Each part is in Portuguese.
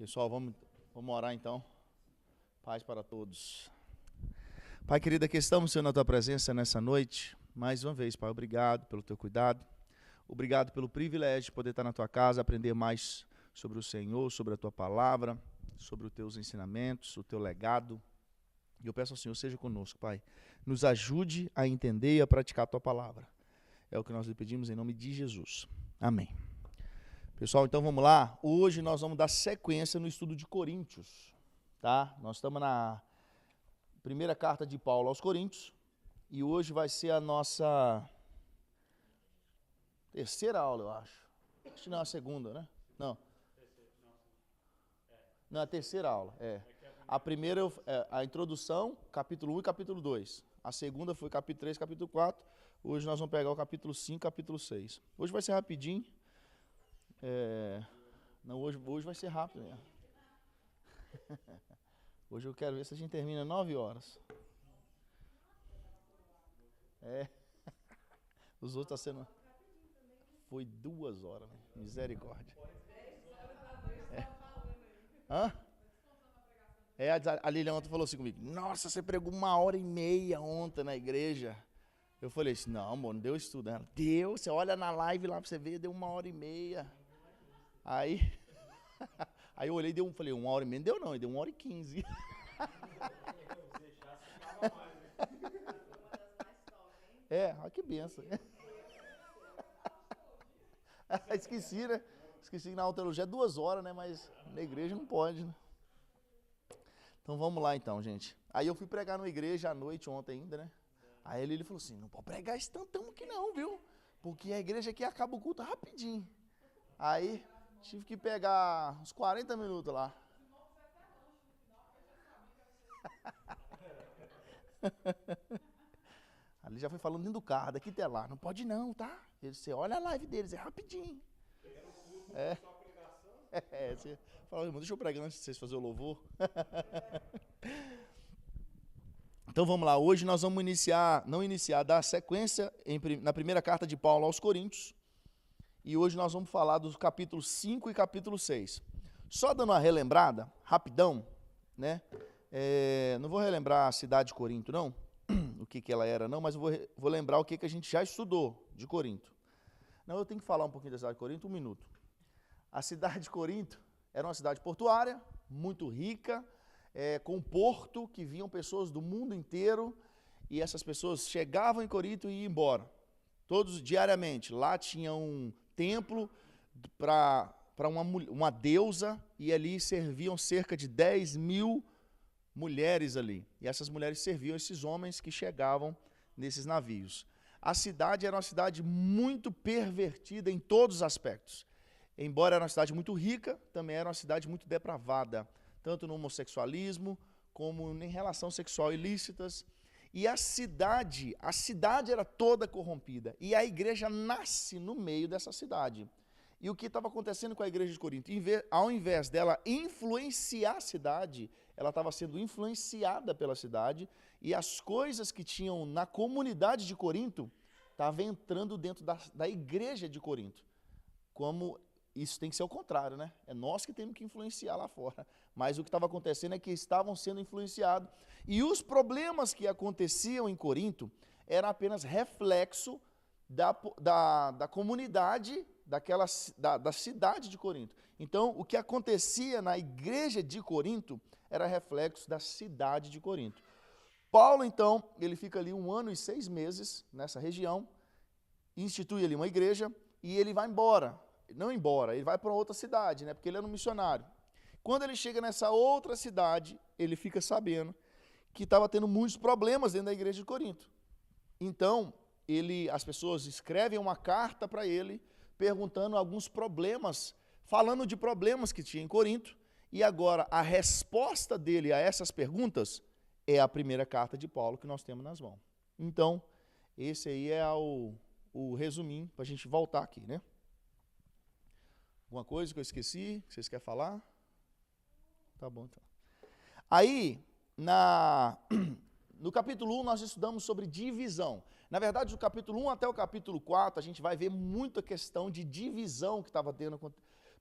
Pessoal, vamos orar então. Paz para todos. Pai querido, aqui estamos, Senhor, na Tua presença nessa noite. Mais uma vez, Pai, obrigado pelo Teu cuidado. Obrigado pelo privilégio de poder estar na Tua casa, aprender mais sobre o Senhor, sobre a Tua palavra, sobre os Teus ensinamentos, o Teu legado. E eu peço ao Senhor, seja conosco, Pai. Nos ajude a entender e a praticar a Tua palavra. É o que nós lhe pedimos em nome de Jesus. Amém. Pessoal, então vamos lá. Hoje nós vamos dar sequência no estudo de Coríntios, tá? Nós estamos na primeira carta de Paulo aos Coríntios e hoje vai ser a nossa terceira aula, eu acho. Acho que não é a segunda, né? Não. Não, a terceira aula, é. A primeira é a introdução, capítulo 1 e capítulo 2. A segunda foi capítulo 3, capítulo 4. Hoje nós vamos pegar o capítulo 5 e capítulo 6. Hoje vai ser rapidinho. Não, hoje vai ser rápido, né? Hoje eu quero ver se a gente termina 9 horas. Os outros estão sendo... Foi 2 horas, né? Misericórdia. Hã? A Lilian ontem falou assim comigo: nossa, você pregou 1h30 ontem na igreja. Eu falei assim: não, amor, não deu estudo. Ela: deu, você olha na live lá pra você ver, deu 1h30. Aí eu olhei e falei: 1h30 não deu não, deu 1h15. Olha que benção. Esqueci, né? Esqueci que na autoteologia é 2 horas, né? Mas na igreja não pode, né? Então vamos lá então, gente. Aí eu fui pregar numa igreja à noite ontem ainda, né? Aí ele falou assim: não pode pregar esse tantão aqui não, viu? Porque a igreja aqui acaba o culto rapidinho. Aí tive que pegar uns 40 minutos lá. Ali já foi falando dentro do carro, daqui até lá. Não pode não, tá? Você olha a live deles, é rapidinho. Você fala: irmão, deixa eu pregar antes de vocês fazerem o louvor. Então vamos lá, hoje nós vamos dar sequência na primeira carta de Paulo aos Coríntios. E hoje nós vamos falar dos capítulos 5 e capítulo 6. Só dando uma relembrada, rapidão, né? Não vou relembrar a cidade de Corinto, não, o que ela era, não, mas vou lembrar o que a gente já estudou de Corinto. Não, eu tenho que falar um pouquinho da cidade de Corinto, 1 minuto. A cidade de Corinto era uma cidade portuária, muito rica, com um porto que vinham pessoas do mundo inteiro, e essas pessoas chegavam em Corinto e iam embora, todos diariamente. Lá tinha um templo para uma deusa, e ali serviam cerca de 10.000 mulheres ali. E essas mulheres serviam esses homens que chegavam nesses navios. A cidade era uma cidade muito pervertida em todos os aspectos. Embora era uma cidade muito rica, também era uma cidade muito depravada, tanto no homossexualismo, como em relação sexual ilícitas. E a cidade era toda corrompida. E a igreja nasce no meio dessa cidade. E o que estava acontecendo com a igreja de Corinto? Ao invés dela influenciar a cidade, ela estava sendo influenciada pela cidade, e as coisas que tinham na comunidade de Corinto estavam entrando dentro da igreja de Corinto. Como isso tem que ser o contrário, né? É nós que temos que influenciar lá fora. Mas o que estava acontecendo é que estavam sendo influenciados. E os problemas que aconteciam em Corinto eram apenas reflexo da comunidade, da cidade de Corinto. Então, o que acontecia na igreja de Corinto era reflexo da cidade de Corinto. Paulo, então, ele fica ali 1 ano e 6 meses nessa região, institui ali uma igreja e ele vai embora. Não embora, ele vai para outra cidade, né? Porque ele era um missionário. Quando ele chega nessa outra cidade, ele fica sabendo que estava tendo muitos problemas dentro da igreja de Corinto. Então, as pessoas escrevem uma carta para ele, perguntando alguns problemas, falando de problemas que tinha em Corinto, e agora a resposta dele a essas perguntas é a primeira carta de Paulo que nós temos nas mãos. Então, esse aí é o resuminho para a gente voltar aqui, né? Alguma coisa que eu esqueci, que vocês querem falar? Tá bom, então. Aí, no capítulo 1, nós estudamos sobre divisão. Na verdade, do capítulo 1 até o capítulo 4, a gente vai ver muita questão de divisão que estava tendo.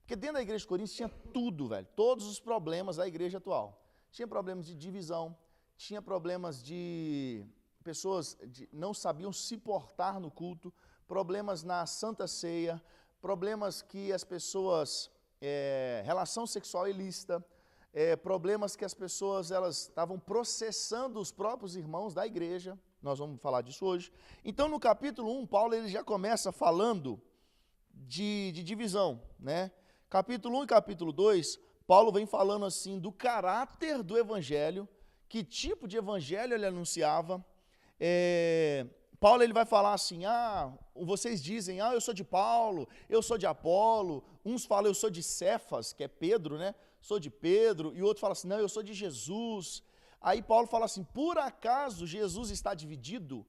Porque dentro da igreja de Corinto tinha tudo, velho. Todos os problemas da igreja atual. Tinha problemas de divisão, tinha problemas de pessoas que não sabiam se portar no culto, problemas na Santa Ceia, problemas que as pessoas, relação sexual ilícita, problemas que as pessoas elas estavam processando os próprios irmãos da igreja. Nós vamos falar disso hoje. Então, no capítulo 1, Paulo ele já começa falando de divisão, né? Capítulo 1 e capítulo 2, Paulo vem falando assim do caráter do evangelho, que tipo de evangelho ele anunciava. Paulo ele vai falar assim, vocês dizem, eu sou de Paulo, eu sou de Apolo, uns falam eu sou de Cefas, que é Pedro, né? Sou de Pedro, e o outro fala assim, não, eu sou de Jesus. Aí Paulo fala assim, por acaso Jesus está dividido?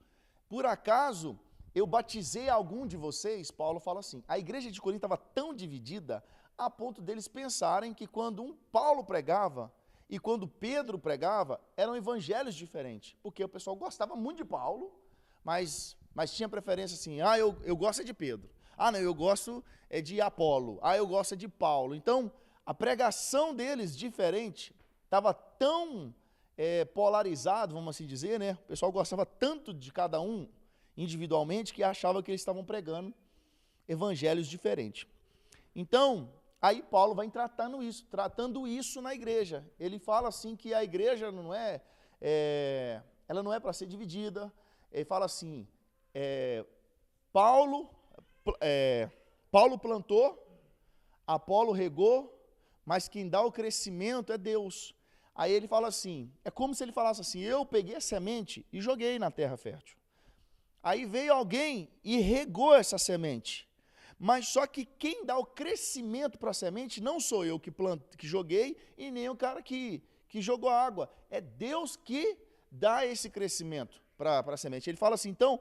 Por acaso eu batizei algum de vocês? Paulo fala assim, a igreja de Corinto estava tão dividida a ponto deles pensarem que quando Paulo pregava e quando Pedro pregava, eram evangelhos diferentes, porque o pessoal gostava muito de Paulo, mas tinha preferência assim, eu gosto de Pedro, não, eu gosto de Apolo, eu gosto de Paulo. Então, a pregação deles diferente, estava tão polarizado, vamos assim dizer, né? O pessoal gostava tanto de cada um individualmente que achava que eles estavam pregando evangelhos diferentes. Então, aí Paulo vai tratando isso na igreja. Ele fala assim que a igreja ela não é para ser dividida. Ele fala assim, Paulo plantou, Apolo regou, mas quem dá o crescimento é Deus. Aí ele fala assim, é como se ele falasse assim, eu peguei a semente e joguei na terra fértil. Aí veio alguém e regou essa semente. Mas só que quem dá o crescimento para a semente não sou eu que joguei e nem o cara que jogou a água. É Deus que dá esse crescimento para a semente. Ele fala assim, então,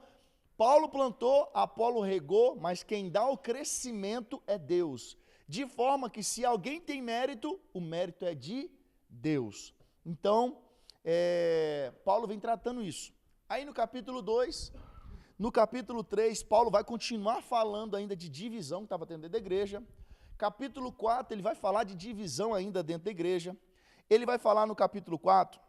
Paulo plantou, Apolo regou, mas quem dá o crescimento é Deus. De forma que se alguém tem mérito, o mérito é de Deus. Então, Paulo vem tratando isso. Aí no capítulo 2... No capítulo 3, Paulo vai continuar falando ainda de divisão que estava dentro da igreja. Capítulo 4, ele vai falar de divisão ainda dentro da igreja. Ele vai falar no capítulo 4,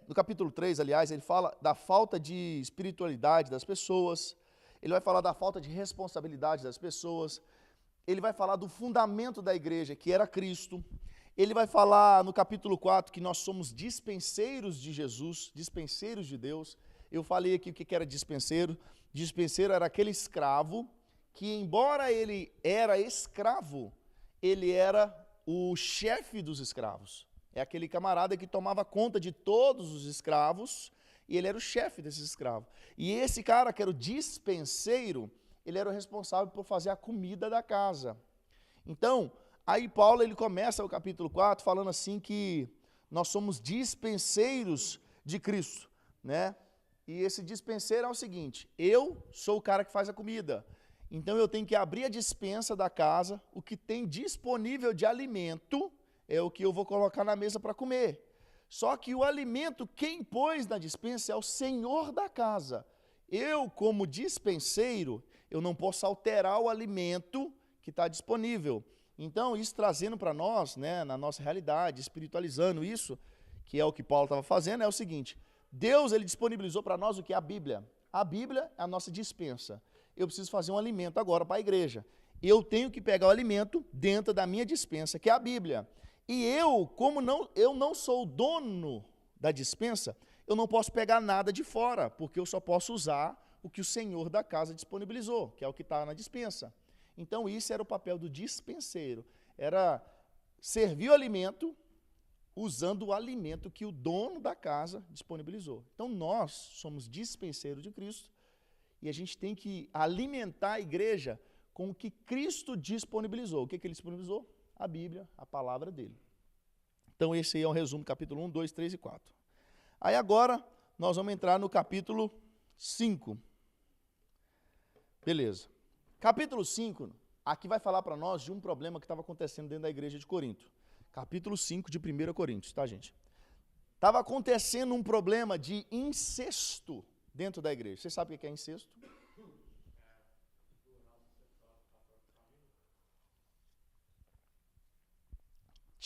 no capítulo 3, aliás, ele fala da falta de espiritualidade das pessoas. Ele vai falar da falta de responsabilidade das pessoas. Ele vai falar do fundamento da igreja, que era Cristo. Ele vai falar no capítulo 4 que nós somos dispenseiros de Jesus, dispenseiros de Deus. Eu falei aqui o que era dispenseiro. Dispenseiro era aquele escravo que, embora ele era escravo, ele era o chefe dos escravos. É aquele camarada que tomava conta de todos os escravos e ele era o chefe desses escravos. E esse cara, que era o dispenseiro, ele era o responsável por fazer a comida da casa. Então, aí Paulo ele começa o capítulo 4 falando assim que nós somos dispenseiros de Cristo, né? E esse dispenseiro é o seguinte, eu sou o cara que faz a comida, então eu tenho que abrir a despensa da casa, o que tem disponível de alimento é o que eu vou colocar na mesa para comer. Só que o alimento, quem pôs na despensa é o Senhor da casa. Eu, como dispenseiro, eu não posso alterar o alimento que está disponível. Então, isso trazendo para nós, né, na nossa realidade, espiritualizando isso, que é o que Paulo estava fazendo, é o seguinte, Deus ele disponibilizou para nós o que é a Bíblia. A Bíblia é a nossa despensa. Eu preciso fazer um alimento agora para a igreja. Eu tenho que pegar o alimento dentro da minha despensa, que é a Bíblia. E eu, como eu não sou o dono da despensa, eu não posso pegar nada de fora, porque eu só posso usar o que o Senhor da casa disponibilizou, que é o que está na despensa. Então, isso era o papel do dispenseiro. Era servir o alimento usando o alimento que o dono da casa disponibilizou. Então, nós somos dispenseiros de Cristo e a gente tem que alimentar a igreja com o que Cristo disponibilizou. O que ele disponibilizou? A Bíblia, a palavra dele. Então, esse aí é um resumo do capítulo 1, 2, 3 e 4. Aí agora, nós vamos entrar no capítulo 5. Beleza. Capítulo 5, aqui vai falar para nós de um problema que estava acontecendo dentro da igreja de Corinto. Capítulo 5 de 1 Coríntios, tá, gente? Estava acontecendo um problema de incesto dentro da igreja. Você sabe o que é incesto?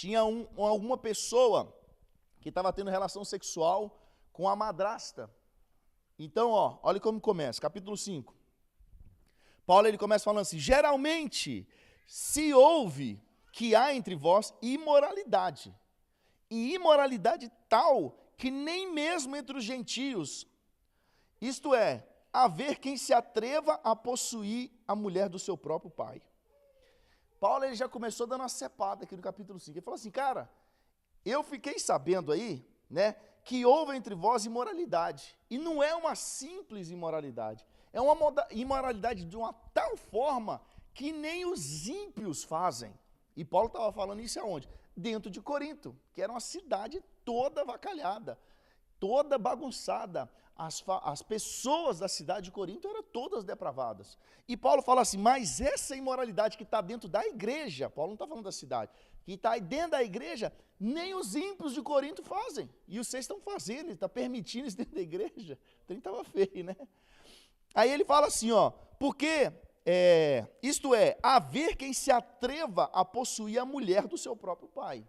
tinha alguma pessoa que estava tendo relação sexual com a madrasta. Então, olha como começa, capítulo 5. Paulo ele começa falando assim: geralmente se ouve que há entre vós imoralidade, e imoralidade tal que nem mesmo entre os gentios, isto é, haver quem se atreva a possuir a mulher do seu próprio pai. Paulo ele já começou dando uma cepada aqui no capítulo 5. Ele falou assim: cara, eu fiquei sabendo aí, né, que houve entre vós imoralidade. E não é uma simples imoralidade. É uma imoralidade de uma tal forma que nem os ímpios fazem. E Paulo estava falando isso aonde? Dentro de Corinto, que era uma cidade toda avacalhada, toda bagunçada. As pessoas da cidade de Corinto eram todas depravadas. E Paulo fala assim: mas essa imoralidade que está dentro da igreja, Paulo não está falando da cidade, que está dentro da igreja, nem os ímpios de Corinto fazem. E vocês estão fazendo, ele está permitindo isso dentro da igreja. O trem estava feio, né? Aí ele fala assim, porque, isto é, haver quem se atreva a possuir a mulher do seu próprio pai.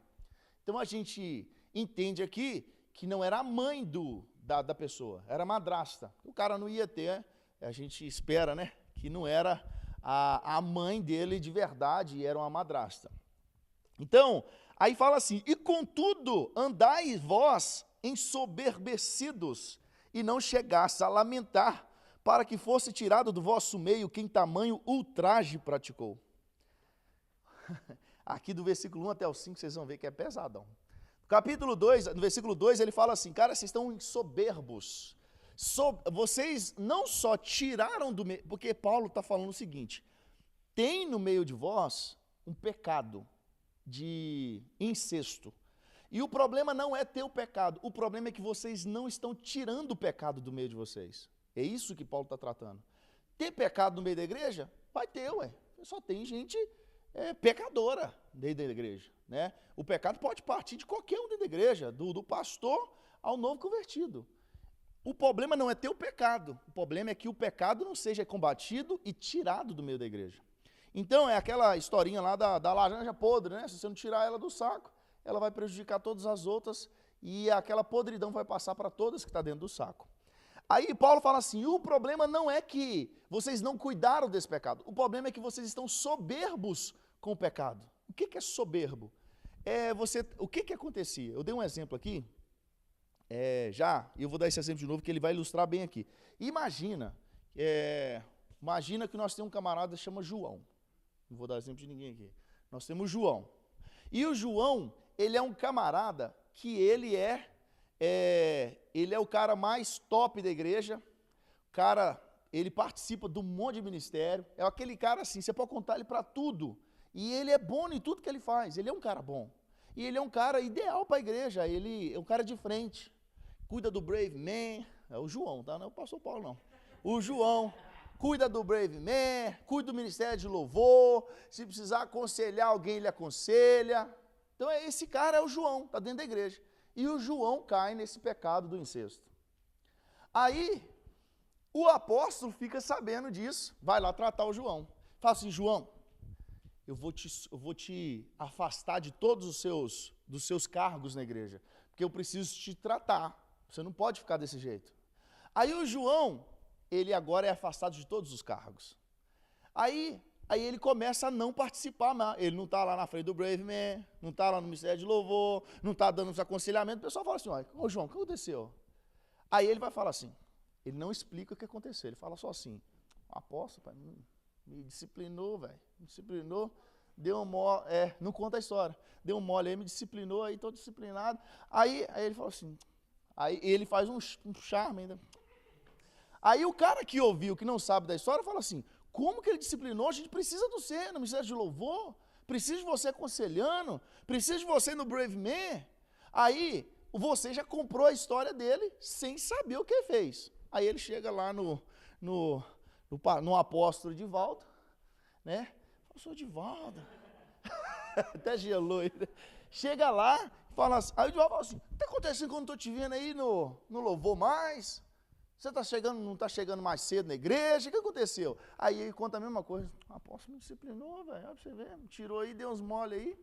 Então a gente entende aqui que não era a mãe da pessoa, era a madrasta. O cara não ia ter, a gente espera, né, que não era a mãe dele de verdade, era uma madrasta. Então, aí fala assim: e contudo, andai vós ensoberbecidos, e não chegasse a lamentar, para que fosse tirado do vosso meio quem tamanho ultraje praticou. Aqui do versículo 1 até o 5, vocês vão ver que é pesadão. Capítulo 2, no versículo 2, ele fala assim: cara, vocês estão soberbos. Vocês não só tiraram do meio, porque Paulo está falando o seguinte: tem no meio de vós um pecado de incesto. E o problema não é ter o pecado, o problema é que vocês não estão tirando o pecado do meio de vocês. É isso que Paulo está tratando. Ter pecado no meio da igreja? Vai ter, ué. Só tem gente pecadora dentro da igreja, né? O pecado pode partir de qualquer um dentro da igreja, do pastor ao novo convertido. O problema não é ter o pecado, o problema é que o pecado não seja combatido e tirado do meio da igreja. Então, é aquela historinha lá da laranja podre, né? Se você não tirar ela do saco, ela vai prejudicar todas as outras e aquela podridão vai passar para todas que estão dentro do saco. Aí Paulo fala assim: o problema não é que vocês não cuidaram desse pecado, o problema é que vocês estão soberbos com o pecado. O que é soberbo? O que acontecia? Eu dei um exemplo aqui, e eu vou dar esse exemplo de novo, que ele vai ilustrar bem aqui. Imagina que nós temos um camarada que chama João. Não vou dar exemplo de ninguém aqui. Nós temos João. E o João, ele é um camarada que ele é o cara mais top da igreja. Ele participa de um monte de ministério. É aquele cara assim, você pode contar ele para tudo. E ele é bom em tudo que ele faz. Ele é um cara bom. E ele é um cara ideal para a igreja. Ele é um cara de frente. Cuida do Brave Man. É o João, tá? Não é o pastor Paulo, não. O João cuida do Brave Man, cuida do ministério de louvor. Se precisar aconselhar alguém, ele aconselha. Então esse cara é o João, está dentro da igreja. E o João cai nesse pecado do incesto. Aí, o apóstolo fica sabendo disso, vai lá tratar o João. Fala assim: João, eu vou te afastar de todos dos seus cargos na igreja, porque eu preciso te tratar, você não pode ficar desse jeito. Aí o João, ele agora é afastado de todos os cargos. Aí ele começa a não participar mais. Ele não está lá na frente do Brave Man, não está lá no Ministério de Louvor, não está dando os aconselhamentos. O pessoal fala assim: ô João, o que aconteceu? Aí ele vai falar assim, ele não explica o que aconteceu, ele fala só assim: o apóstolo, pai, me disciplinou, velho, me disciplinou, deu um mole, não conta a história, deu um mole aí, me disciplinou, aí estou disciplinado. Aí ele fala assim, aí ele faz um charme ainda. Aí o cara que ouviu, que não sabe da história, fala assim: como que ele disciplinou? A gente precisa de você no Ministério de Louvor, precisa de você aconselhando, precisa de você no Brave Man. Aí você já comprou a história dele sem saber o que ele fez. Aí ele chega lá no apóstolo Divaldo, né? Fala: sou Divaldo. Até gelou ele. Chega lá, fala assim, aí o Divaldo fala assim: o que está acontecendo quando eu estou te vendo aí no louvor mais? Você não está chegando mais cedo na igreja? O que aconteceu? Aí ele conta a mesma coisa: o apóstolo me disciplinou, velho, olha pra você ver, me tirou aí, deu uns mole aí,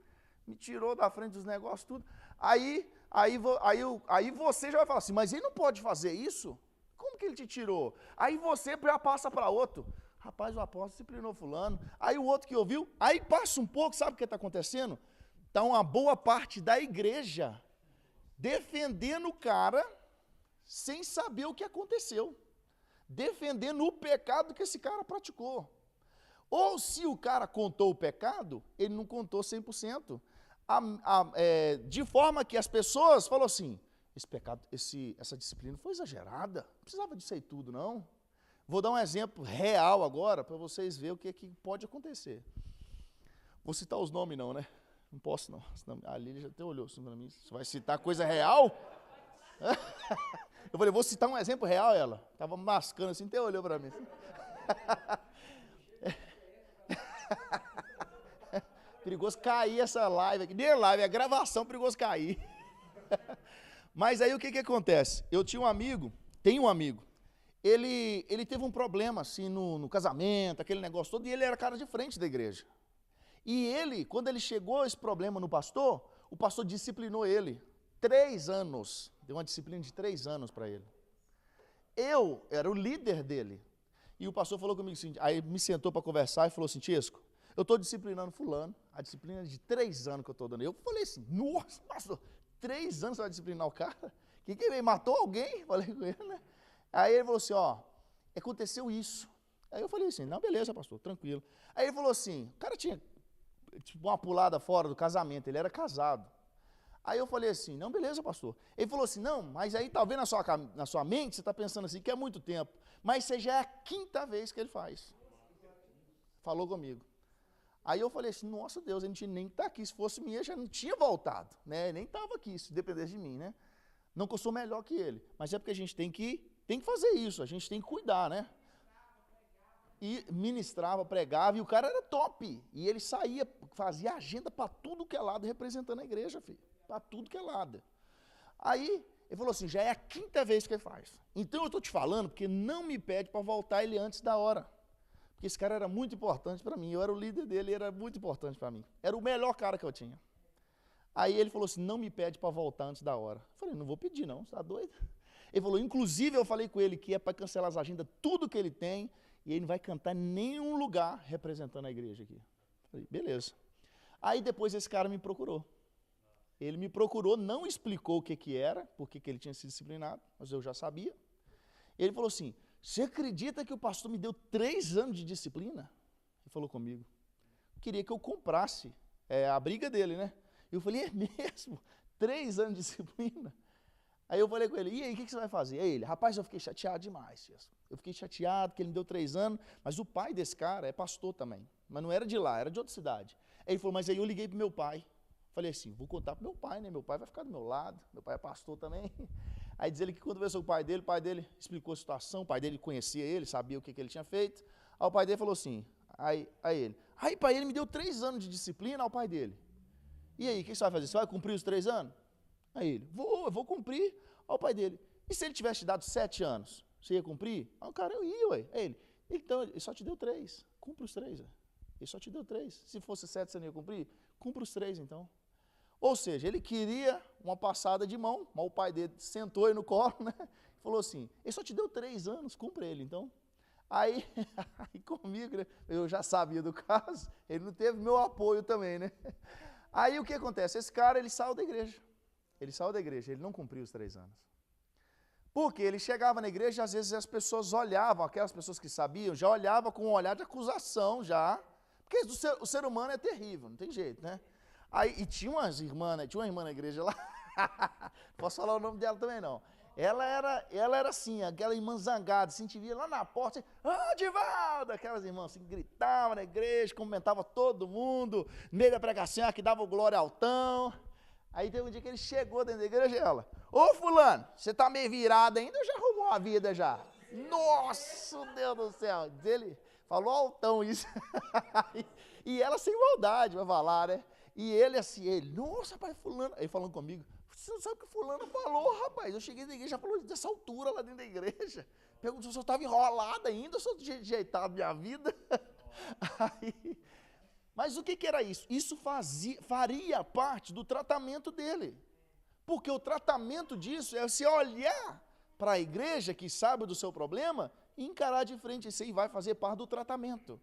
me tirou da frente dos negócios, tudo. Aí você já vai falar assim, mas ele não pode fazer isso? Como que ele te tirou? Aí você já passa para outro. Rapaz, o apóstolo disciplinou fulano. Aí o outro que ouviu, aí passa um pouco, sabe o que está acontecendo? Está uma boa parte da igreja defendendo o cara sem saber o que aconteceu. Defendendo o pecado que esse cara praticou. Ou se o cara contou o pecado, ele não contou 100%. De forma que as pessoas falam assim, esse pecado, essa disciplina foi exagerada, não precisava disso aí tudo, não. Vou dar um exemplo real agora, para vocês verem o que pode acontecer. Vou citar os nomes não, né? Não posso não, senão a Lília já até olhou assim para mim, você vai citar coisa real? Eu falei, vou citar um exemplo real, ela. Estava mascando assim, até olhou para mim. Perigoso cair essa live aqui. Nem é live, é gravação, perigoso cair. Mas aí o que acontece? Eu tinha um amigo, tenho um amigo, ele teve um problema assim no casamento, aquele negócio todo, e ele era cara de frente da igreja. E ele, quando ele chegou a esse problema no pastor, o pastor disciplinou ele. 3 anos, deu uma disciplina de 3 anos para ele. Eu era o líder dele. E o pastor falou comigo assim, aí me sentou para conversar e falou assim, Tiesco, eu estou disciplinando fulano, a disciplina é de 3 anos que eu estou dando. Eu falei assim, nossa, pastor, 3 anos você vai disciplinar o cara? Que veio? Matou alguém? Falei com ele, né? Aí ele falou assim, ó, aconteceu isso. Aí eu falei assim, não, beleza, pastor, tranquilo. Aí ele falou assim, o cara tinha tipo uma pulada fora do casamento, ele era casado. Aí eu falei assim, não, beleza, pastor. Ele falou assim, não, mas aí talvez na sua mente você está pensando assim, que é muito tempo, mas você já é a 5ª vez que ele faz. Falou comigo. Aí eu falei assim, nossa Deus, a gente nem está aqui, se fosse minha, já não tinha voltado, né? Nem estava aqui, se dependesse de mim, né? Não que eu sou melhor que ele, mas é porque a gente tem que fazer isso, a gente tem que cuidar, né? E ministrava, pregava, e o cara era top. E ele saía, fazia agenda para tudo que é lado, representando a igreja, filho. Para tudo que é lado. Aí, ele falou assim, já é a 5ª vez que ele faz. Então eu estou te falando, porque não me pede para voltar ele antes da hora. Porque esse cara era muito importante para mim, eu era o líder dele, ele era muito importante para mim. Era o melhor cara que eu tinha. Aí ele falou assim, não me pede para voltar antes da hora. Eu falei, não vou pedir não, você está doido? Ele falou, inclusive eu falei com ele que é para cancelar as agendas, tudo que ele tem, e ele não vai cantar em nenhum lugar representando a igreja aqui. Eu falei, beleza. Aí depois esse cara me procurou. Ele me procurou, não explicou o que era, por que ele tinha sido disciplinado, mas eu já sabia. Ele falou assim, você acredita que o pastor me deu 3 anos de disciplina? Ele falou comigo. Queria que eu comprasse a briga dele, né? Eu falei, é mesmo? 3 anos de disciplina? Aí eu falei com ele, e aí, o que você vai fazer? Aí ele, rapaz, eu fiquei chateado demais. Eu fiquei chateado que ele me deu 3 anos, mas o pai desse cara é pastor também. Mas não era de lá, era de outra cidade. Aí ele falou, mas aí eu liguei pro meu pai. Falei assim, vou contar pro meu pai, né? Meu pai vai ficar do meu lado, meu pai é pastor também. Aí diz ele que quando conversou com o pai dele explicou a situação, o pai dele conhecia ele, sabia o que ele tinha feito. Aí o pai dele falou assim, aí pai, ele me deu 3 anos de disciplina ao pai dele. E aí, o que você vai fazer? Você vai cumprir os 3 anos? Aí ele, eu vou cumprir. Aí o pai dele, e se ele tivesse te dado 7 anos? Você ia cumprir? Aí o cara, eu ia, ué. Aí ele, então, ele só te deu 3, cumpre os 3, ué. Ele só te deu 3. Se fosse 7, você não ia cumprir? Cumpre os 3, então. Ou seja, ele queria uma passada de mão, mas o pai dele sentou aí no colo, né? Falou assim, ele só te deu 3 anos, cumpre ele, então. Aí comigo, né? Eu já sabia do caso, ele não teve meu apoio também, né? Aí o que acontece? Esse cara, ele saiu da igreja. Ele não cumpriu os 3 anos. Porque ele chegava na igreja e às vezes as pessoas olhavam, aquelas pessoas que sabiam, já olhavam com um olhar de acusação, já. Porque o ser humano é terrível, não tem jeito, né? Aí, e tinha uma irmã na igreja lá, posso falar o nome dela também não. Ela era assim, aquela irmã zangada, assim, te via lá na porta, assim, Divaldo! Aquelas irmãs assim, gritavam na igreja, comentavam todo mundo, no meio da pregação, que dava glória altão. Aí teve um dia que ele chegou dentro da igreja e ela, ô fulano, você tá meio virado ainda ou já arrumou a vida já? Nossa, Deus do céu! Ele falou altão isso. E ela sem maldade vai falar, né? E ele assim, nossa, rapaz, fulano, aí falando comigo, você não sabe o que fulano falou, rapaz, eu cheguei na igreja, já falou dessa altura lá dentro da igreja, perguntou se eu estava enrolado ainda, se eu tinha ajeitado minha vida, aí, Mas o que era isso? Isso faria parte do tratamento dele. Porque o tratamento disso é você olhar para a igreja que sabe do seu problema e encarar de frente. Isso aí vai fazer parte do tratamento.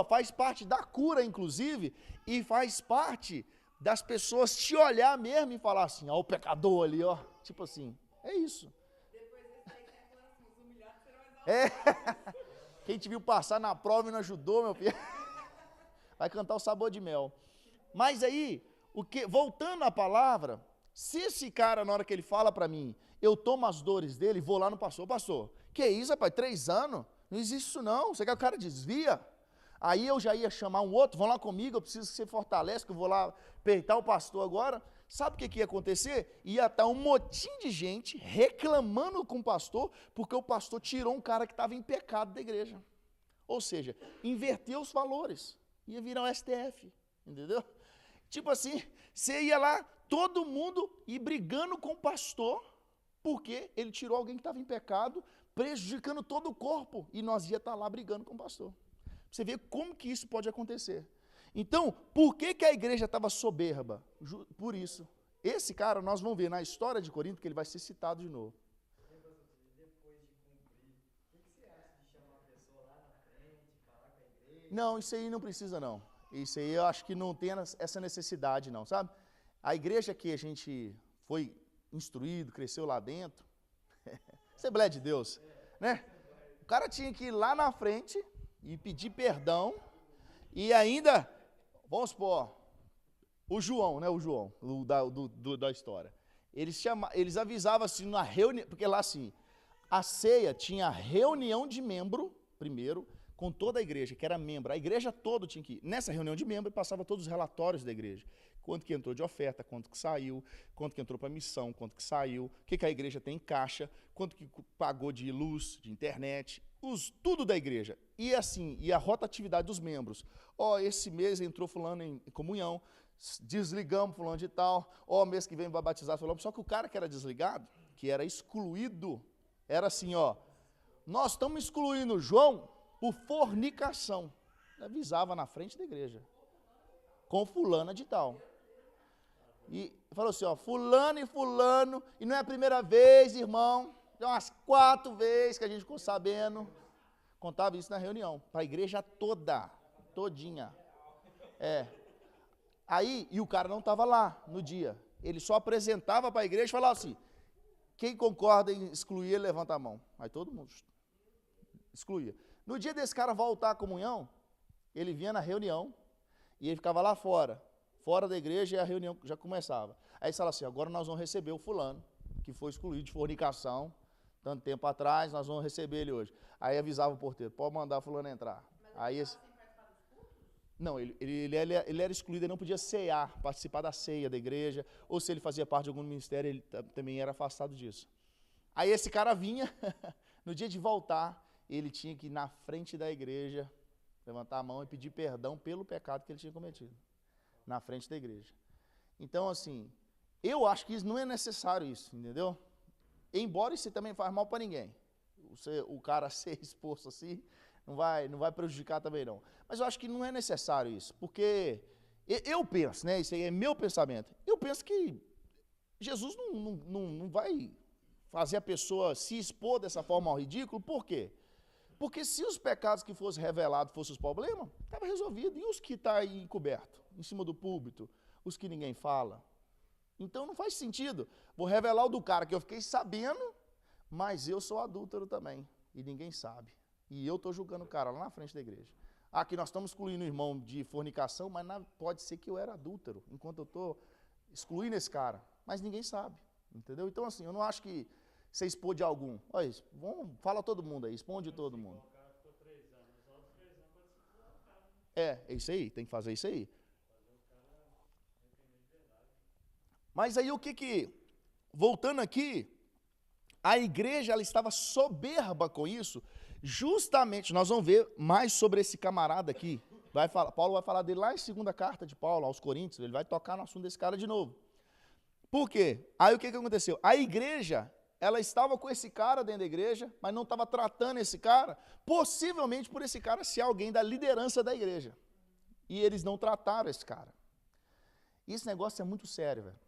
Faz parte da cura, inclusive, e faz parte das pessoas te olhar mesmo e falar assim, ó, o pecador ali, ó. Tipo assim, é isso. Depois desse aí, os humilhados serão exaltados. Quem te viu passar na prova e não ajudou, meu filho, vai cantar o sabor de mel. Mas aí, voltando à palavra, se esse cara, na hora que ele fala para mim, eu tomo as dores dele, vou lá no pastor, que isso, rapaz, 3 anos? Não existe isso não, você quer que o cara desvia? Aí eu já ia chamar um outro, vão lá comigo, eu preciso que você fortaleça, que eu vou lá peitar o pastor agora. Sabe o que ia acontecer? Ia estar um motim de gente reclamando com o pastor, porque o pastor tirou um cara que estava em pecado da igreja. Ou seja, inverteu os valores, ia virar um STF, entendeu? Tipo assim, você ia lá, todo mundo ir brigando com o pastor, porque ele tirou alguém que estava em pecado, prejudicando todo o corpo, e nós ia estar lá brigando com o pastor. Você vê como que isso pode acontecer. Então, por que a igreja estava soberba? Por isso. Esse cara, nós vamos ver na história de Corinto, que ele vai ser citado de novo. Depois de cumprir, o que você acha de chamar a pessoa lá na frente, falar com a igreja? Não, isso aí não precisa não. Isso aí eu acho que não tem essa necessidade não, sabe? A igreja que a gente foi instruído, cresceu lá dentro, Assembleia de Deus, né? O cara tinha que ir lá na frente e pedir perdão, e ainda, vamos supor, o João, né, da história, eles avisavam assim na reunião, porque lá assim, a ceia tinha reunião de membro, primeiro, com toda a igreja, que era membro, a igreja toda tinha que ir, nessa reunião de membro, passava todos os relatórios da igreja, quanto que entrou de oferta, quanto que saiu, quanto que entrou para missão, quanto que saiu, o que a igreja tem em caixa, quanto que pagou de luz, de internet, tudo da igreja. E assim, e a rotatividade dos membros. Esse mês entrou fulano em comunhão, desligamos fulano de tal, mês que vem vai batizar fulano. Só que o cara que era desligado, que era excluído, era assim, nós estamos excluindo João por fornicação. Avisava na frente da igreja, com fulana de tal. E falou assim, fulano e fulano, e não é a primeira vez, irmão, tem umas 4 vezes que a gente ficou sabendo, contava isso na reunião, para a igreja toda, todinha. Aí, e o cara não estava lá no dia, ele só apresentava para a igreja e falava assim, quem concorda em excluir, levanta a mão. Aí todo mundo excluía. No dia desse cara voltar à comunhão, ele vinha na reunião, e ele ficava lá fora da igreja, e a reunião já começava. Aí ele falava assim, agora nós vamos receber o fulano, que foi excluído de fornicação, tanto tempo atrás, nós vamos receber ele hoje. Aí avisava o porteiro, pode mandar fulano entrar. Aí não, ele era excluído, ele não podia cear, participar da ceia da igreja, ou se ele fazia parte de algum ministério, ele também era afastado disso. Aí esse cara vinha, no dia de voltar, ele tinha que ir na frente da igreja, levantar a mão e pedir perdão pelo pecado que ele tinha cometido, na frente da igreja. Então, assim, eu acho que isso não é necessário isso, entendeu? Embora isso também faz mal para ninguém. O cara ser exposto assim, não vai prejudicar também não. Mas eu acho que não é necessário isso, porque eu penso, né, isso aí é meu pensamento, eu penso que Jesus não vai fazer a pessoa se expor dessa forma ao ridículo, por quê? Porque se os pecados que fossem revelados fossem os problemas, estava resolvido. E os que estão aí encobertos, em cima do púlpito, os que ninguém fala? Então não faz sentido. Vou revelar o do cara que eu fiquei sabendo, mas eu sou adúltero também, e ninguém sabe. E eu estou julgando o cara lá na frente da igreja. Aqui nós estamos excluindo o irmão de fornicação, mas pode ser que eu era adúltero, enquanto eu estou excluindo esse cara. Mas ninguém sabe, entendeu? Então assim, eu não acho que você expor de algum. Olha isso, fala todo mundo aí, exponde todo mundo. O cara ficou 3 anos, os outros 3 anos pode se expor o cara. É isso aí, tem que fazer isso aí. Mas aí voltando aqui, a igreja ela estava soberba com isso, justamente, nós vamos ver mais sobre esse camarada aqui. Paulo vai falar dele lá em 2ª carta de Paulo aos Coríntios, ele vai tocar no assunto desse cara de novo. Por quê? Aí o que aconteceu? A igreja, ela estava com esse cara dentro da igreja, mas não estava tratando esse cara, possivelmente por esse cara ser alguém da liderança da igreja. E eles não trataram esse cara. Esse negócio é muito sério, velho.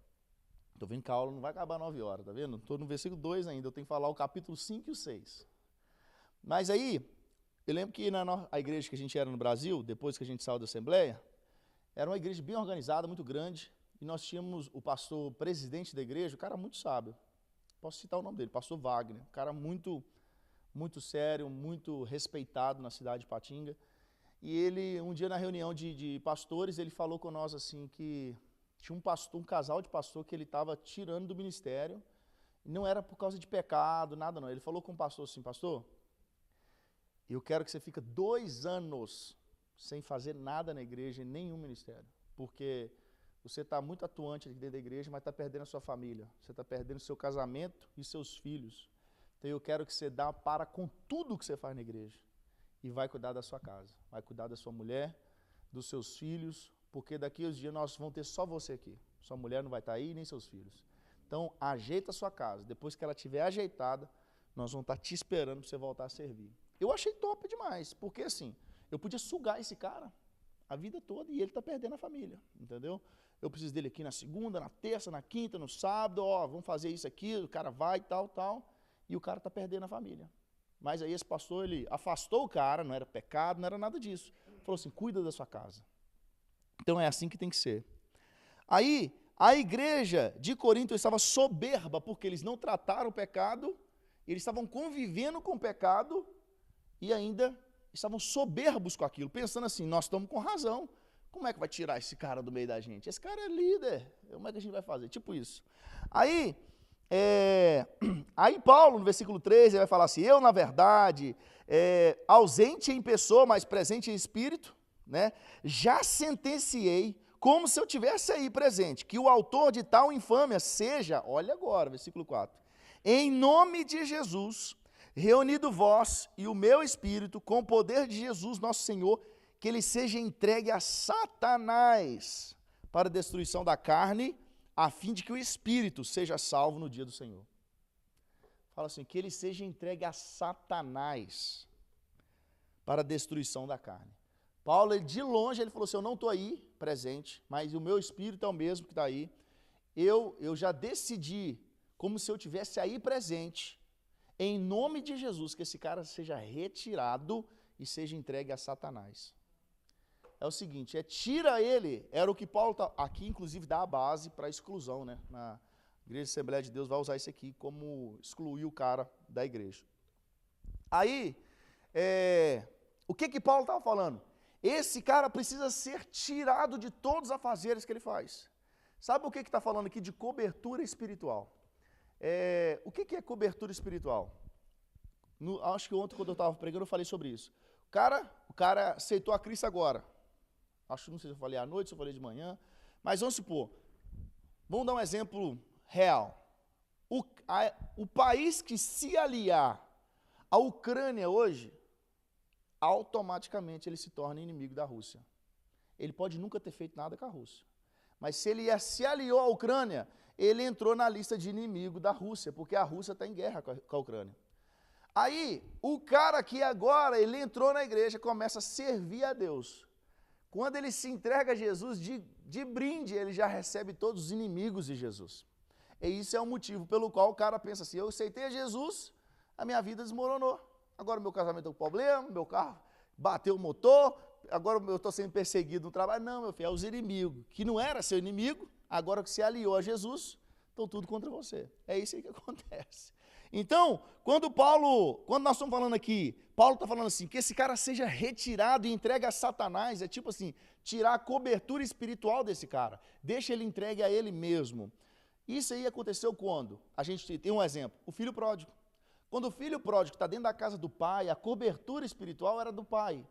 Estou vendo que a aula não vai acabar 9 horas, tá vendo? Estou no versículo 2 ainda, eu tenho que falar o capítulo 5 e o 6. Mas aí, eu lembro que a igreja que a gente era no Brasil, depois que a gente saiu da Assembleia, era uma igreja bem organizada, muito grande, e nós tínhamos o pastor presidente da igreja, um cara muito sábio. Posso citar o nome dele, pastor Wagner, um cara muito sério, muito respeitado na cidade de Patinga. E ele, um dia na reunião de pastores, ele falou com nós assim que tinha um casal de pastor que ele estava tirando do ministério, e não era por causa de pecado, nada não. Ele falou com o pastor assim, pastor, eu quero que você fique 2 anos sem fazer nada na igreja, em nenhum ministério, porque você está muito atuante aqui dentro da igreja, mas está perdendo a sua família, você está perdendo o seu casamento e seus filhos. Então eu quero que você dá para com tudo que você faz na igreja e vai cuidar da sua casa, vai cuidar da sua mulher, dos seus filhos, porque daqui a uns dias nós vamos ter só você aqui. Sua mulher não vai estar aí, nem seus filhos. Então ajeita a sua casa, depois que ela estiver ajeitada, nós vamos estar te esperando para você voltar a servir. Eu achei top demais, porque assim, eu podia sugar esse cara a vida toda e ele está perdendo a família, entendeu? Eu preciso dele aqui na segunda, na terça, na quinta, no sábado, vamos fazer isso aqui, o cara vai, tal, e o cara está perdendo a família. Mas aí esse pastor, ele afastou o cara, não era pecado, não era nada disso. Falou assim, cuida da sua casa. Então é assim que tem que ser. Aí, a igreja de Corinto estava soberba, porque eles não trataram o pecado, eles estavam convivendo com o pecado, e ainda estavam soberbos com aquilo, pensando assim, nós estamos com razão, como é que vai tirar esse cara do meio da gente? Esse cara é líder, como é que a gente vai fazer? Tipo isso. Aí Paulo, no versículo 13, ele vai falar assim, eu, na verdade, ausente em pessoa, mas presente em espírito, né, já sentenciei, como se eu tivesse aí presente, que o autor de tal infâmia seja, olha agora, versículo 4, em nome de Jesus, reunido vós e o meu espírito, com o poder de Jesus nosso Senhor, que ele seja entregue a Satanás para a destruição da carne, a fim de que o espírito seja salvo no dia do Senhor. Fala assim, que ele seja entregue a Satanás para a destruição da carne. Paulo, de longe, ele falou assim, eu não estou aí presente, mas o meu espírito é o mesmo que está aí. Eu já decidi, como se eu estivesse aí presente, em nome de Jesus, que esse cara seja retirado e seja entregue a Satanás. É o seguinte, tira ele, era o que Paulo, aqui inclusive dá a base para a exclusão, né? Na Igreja Assembleia de Deus vai usar isso aqui como excluir o cara da igreja. Aí, o que Paulo estava falando? Esse cara precisa ser tirado de todos os afazeres que ele faz. Sabe o que está falando aqui de cobertura espiritual? O que é cobertura espiritual? Acho que ontem, quando eu estava pregando, eu falei sobre isso. O cara aceitou a Cristo agora. Não sei se eu falei à noite, se eu falei de manhã. Mas vamos supor, vamos dar um exemplo real. O país que se aliar à Ucrânia hoje, automaticamente ele se torna inimigo da Rússia. Ele pode nunca ter feito nada com a Rússia. Mas se ele se aliou à Ucrânia, ele entrou na lista de inimigo da Rússia, porque a Rússia está em guerra com a Ucrânia. Aí, o cara que agora, ele entrou na igreja, começa a servir a Deus. Quando ele se entrega a Jesus, de brinde, ele já recebe todos os inimigos de Jesus. E isso é o motivo pelo qual o cara pensa assim, eu aceitei a Jesus, a minha vida desmoronou. Agora o meu casamento tem um problema, meu carro bateu o motor, agora eu estou sendo perseguido no trabalho. Não, meu filho, é os inimigos, que não era seu inimigo, agora que se aliou a Jesus, estão tudo contra você. É isso aí que acontece. Então, quando nós estamos falando aqui, Paulo está falando assim, que esse cara seja retirado e entregue a Satanás, é tipo assim, tirar a cobertura espiritual desse cara, deixa ele entregue a ele mesmo. Isso aí aconteceu quando? A gente tem um exemplo, o filho pródigo. Quando o filho pródigo está dentro da casa do pai, a cobertura espiritual era do pai.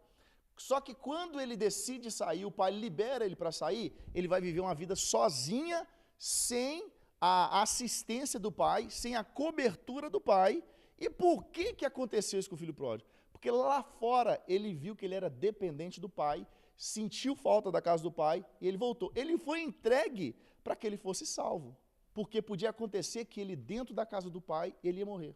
Só que quando ele decide sair, o pai libera ele para sair, ele vai viver uma vida sozinha, sem a assistência do pai, sem a cobertura do pai. E por que aconteceu isso com o filho pródigo? Porque lá fora ele viu que ele era dependente do pai, sentiu falta da casa do pai e ele voltou. Ele foi entregue para que ele fosse salvo, porque podia acontecer que ele dentro da casa do pai, ele ia morrer.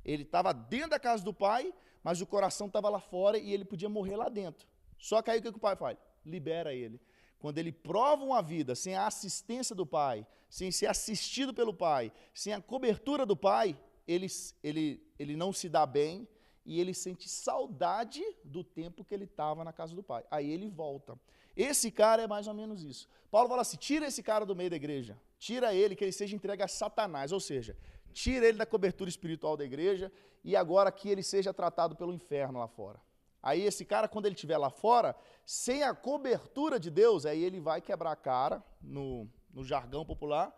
Ele estava dentro da casa do pai, mas o coração estava lá fora e ele podia morrer lá dentro. Só que aí o que o pai faz? libera ele. Quando ele prova uma vida sem a assistência do Pai, sem ser assistido pelo Pai, sem a cobertura do Pai, ele não se dá bem e ele sente saudade do tempo que ele estava na casa do Pai. Aí ele volta. Esse cara é mais ou menos isso. Paulo fala assim, tira esse cara do meio da igreja, tira ele, que ele seja entregue a Satanás, ou seja, tira ele da cobertura espiritual da igreja e agora que ele seja tratado pelo inferno lá fora. Aí esse cara, quando ele estiver lá fora, sem a cobertura de Deus, aí ele vai quebrar a cara, no jargão popular,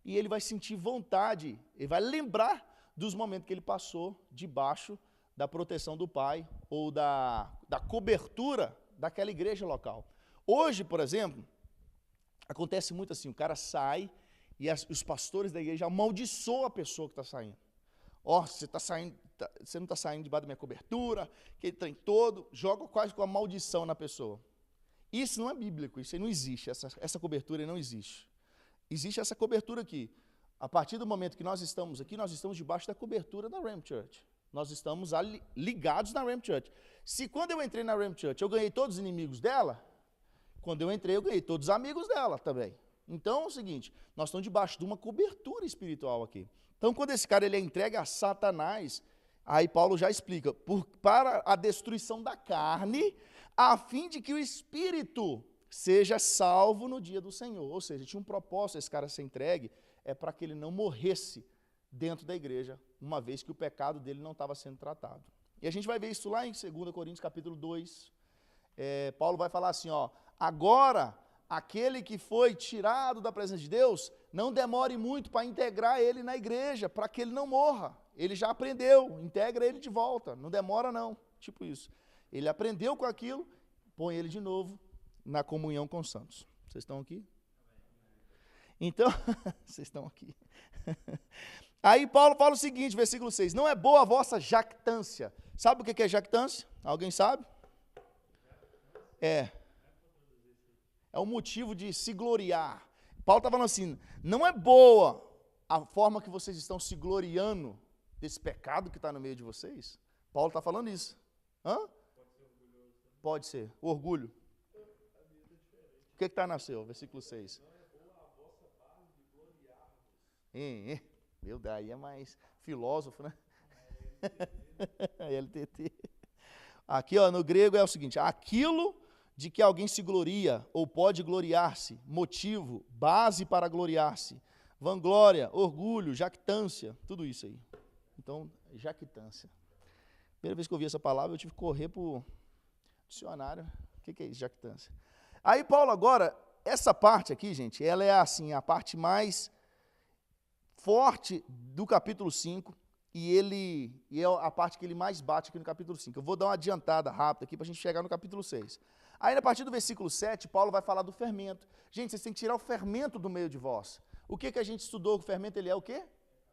e ele vai sentir vontade, ele vai lembrar dos momentos que ele passou debaixo da proteção do Pai ou da cobertura daquela igreja local. Hoje, por exemplo, acontece muito assim, o cara sai e os pastores da igreja amaldiçoam a pessoa que está saindo. Você não está saindo debaixo da minha cobertura, que ele trem todo, joga quase com a maldição na pessoa. Isso não é bíblico, isso aí não existe, essa cobertura aí não existe. Existe essa cobertura aqui. A partir do momento que nós estamos aqui, nós estamos debaixo da cobertura da Ram Church. Nós estamos ligados na Ram Church. Se quando eu entrei na Ram Church, eu ganhei todos os inimigos dela, quando eu entrei, eu ganhei todos os amigos dela também. Então é o seguinte, nós estamos debaixo de uma cobertura espiritual aqui. Então quando esse cara ele é entregue a Satanás, aí Paulo já explica, para a destruição da carne, a fim de que o espírito seja salvo no dia do Senhor. Ou seja, tinha um propósito esse cara ser entregue, é para que ele não morresse dentro da igreja, uma vez que o pecado dele não estava sendo tratado. E a gente vai ver isso lá em 2 Coríntios capítulo 2. Paulo vai falar assim, agora, aquele que foi tirado da presença de Deus, não demore muito para integrar ele na igreja, para que ele não morra. Ele já aprendeu, integra ele de volta, não demora não, tipo isso. Ele aprendeu com aquilo, põe ele de novo na comunhão com os santos. Vocês estão aqui? Então, vocês estão aqui. Aí Paulo fala o seguinte, versículo 6, não é boa a vossa jactância. Sabe o que é jactância? Alguém sabe? É o motivo de se gloriar. Paulo está falando assim, não é boa a forma que vocês estão se gloriando desse pecado que está no meio de vocês? Paulo está falando isso. Hã? Pode ser. Orgulho. O que está na seu? Versículo 6. Meu Deus, aí é mais filósofo, né? LTT. Aqui, no grego é o seguinte, aquilo de que alguém se gloria ou pode gloriar-se, motivo, base para gloriar-se, vanglória, orgulho, jactância, tudo isso aí. Então, jactância. Primeira vez que eu vi essa palavra, eu tive que correr para o dicionário. O que é isso, jactância? Aí, Paulo, agora, essa parte aqui, gente, ela é assim, a parte mais forte do capítulo 5, e é a parte que ele mais bate aqui no capítulo 5. Eu vou dar uma adiantada rápida aqui para a gente chegar no capítulo 6. Aí, a partir do versículo 7, Paulo vai falar do fermento. Gente, vocês têm que tirar o fermento do meio de vós. O que a gente estudou? O fermento, ele é o quê?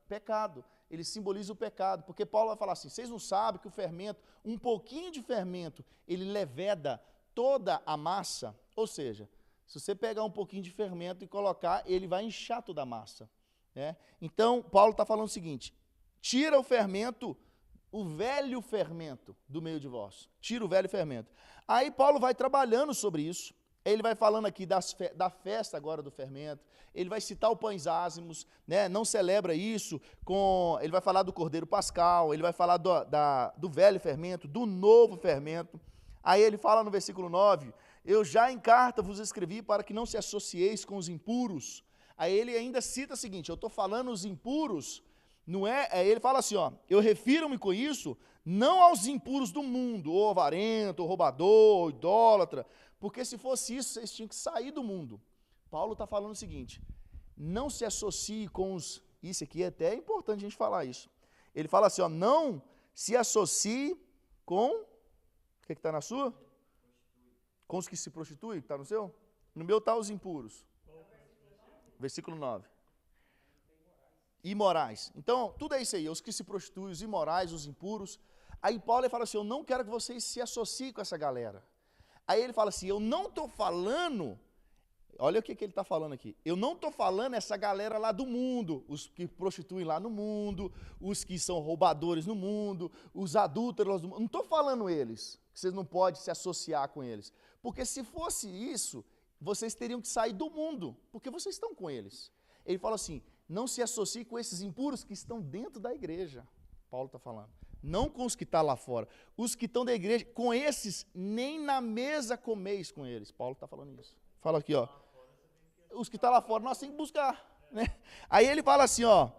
Pecado. Ele simboliza o pecado, porque Paulo vai falar assim, vocês não sabem que o fermento, um pouquinho de fermento, ele leveda toda a massa? Ou seja, se você pegar um pouquinho de fermento e colocar, ele vai inchar toda a massa. Né? Então, Paulo está falando o seguinte, tira o fermento, o velho fermento do meio de vós. Tira o velho fermento. Aí Paulo vai trabalhando sobre isso. Ele vai falando aqui da festa agora do fermento. Ele vai citar o pães ázimos, né? Não celebra isso. Ele vai falar do cordeiro pascal, ele vai falar do velho fermento, do novo fermento. Aí ele fala no versículo 9, eu já em carta vos escrevi para que não se associeis com os impuros. Aí ele ainda cita o seguinte, eu estou falando os impuros, não é? Ele fala assim, eu refiro-me com isso, não aos impuros do mundo, ou avarento, ou roubador, ou idólatra, porque se fosse isso, vocês tinham que sair do mundo. Paulo está falando o seguinte, não se associe com os... Isso aqui é até importante a gente falar isso. Ele fala assim, não se associe com... O que está na sua? Com os que se prostituem, que está no seu? No meu está os impuros. Versículo 9. Imorais. Então, tudo é isso aí, os que se prostituem, os imorais, os impuros. Aí Paulo fala assim, eu não quero que vocês se associem com essa galera. Aí ele fala assim, eu não estou falando, olha o que ele está falando aqui, eu não estou falando essa galera lá do mundo, os que prostituem lá no mundo, os que são roubadores no mundo, os adúlteros do mundo, não estou falando eles, que vocês não podem se associar com eles, Porque se fosse isso, vocês teriam que sair do mundo, porque vocês estão com eles. Ele fala assim, não se associe com esses impuros que estão dentro da igreja. Paulo está falando. Não com os que estão lá fora. Os que estão da igreja, com esses, nem na mesa comeis com eles. Paulo está falando isso. Fala aqui, ó. Os que estão lá fora, nós temos que buscar. Né? Aí ele fala assim, ó.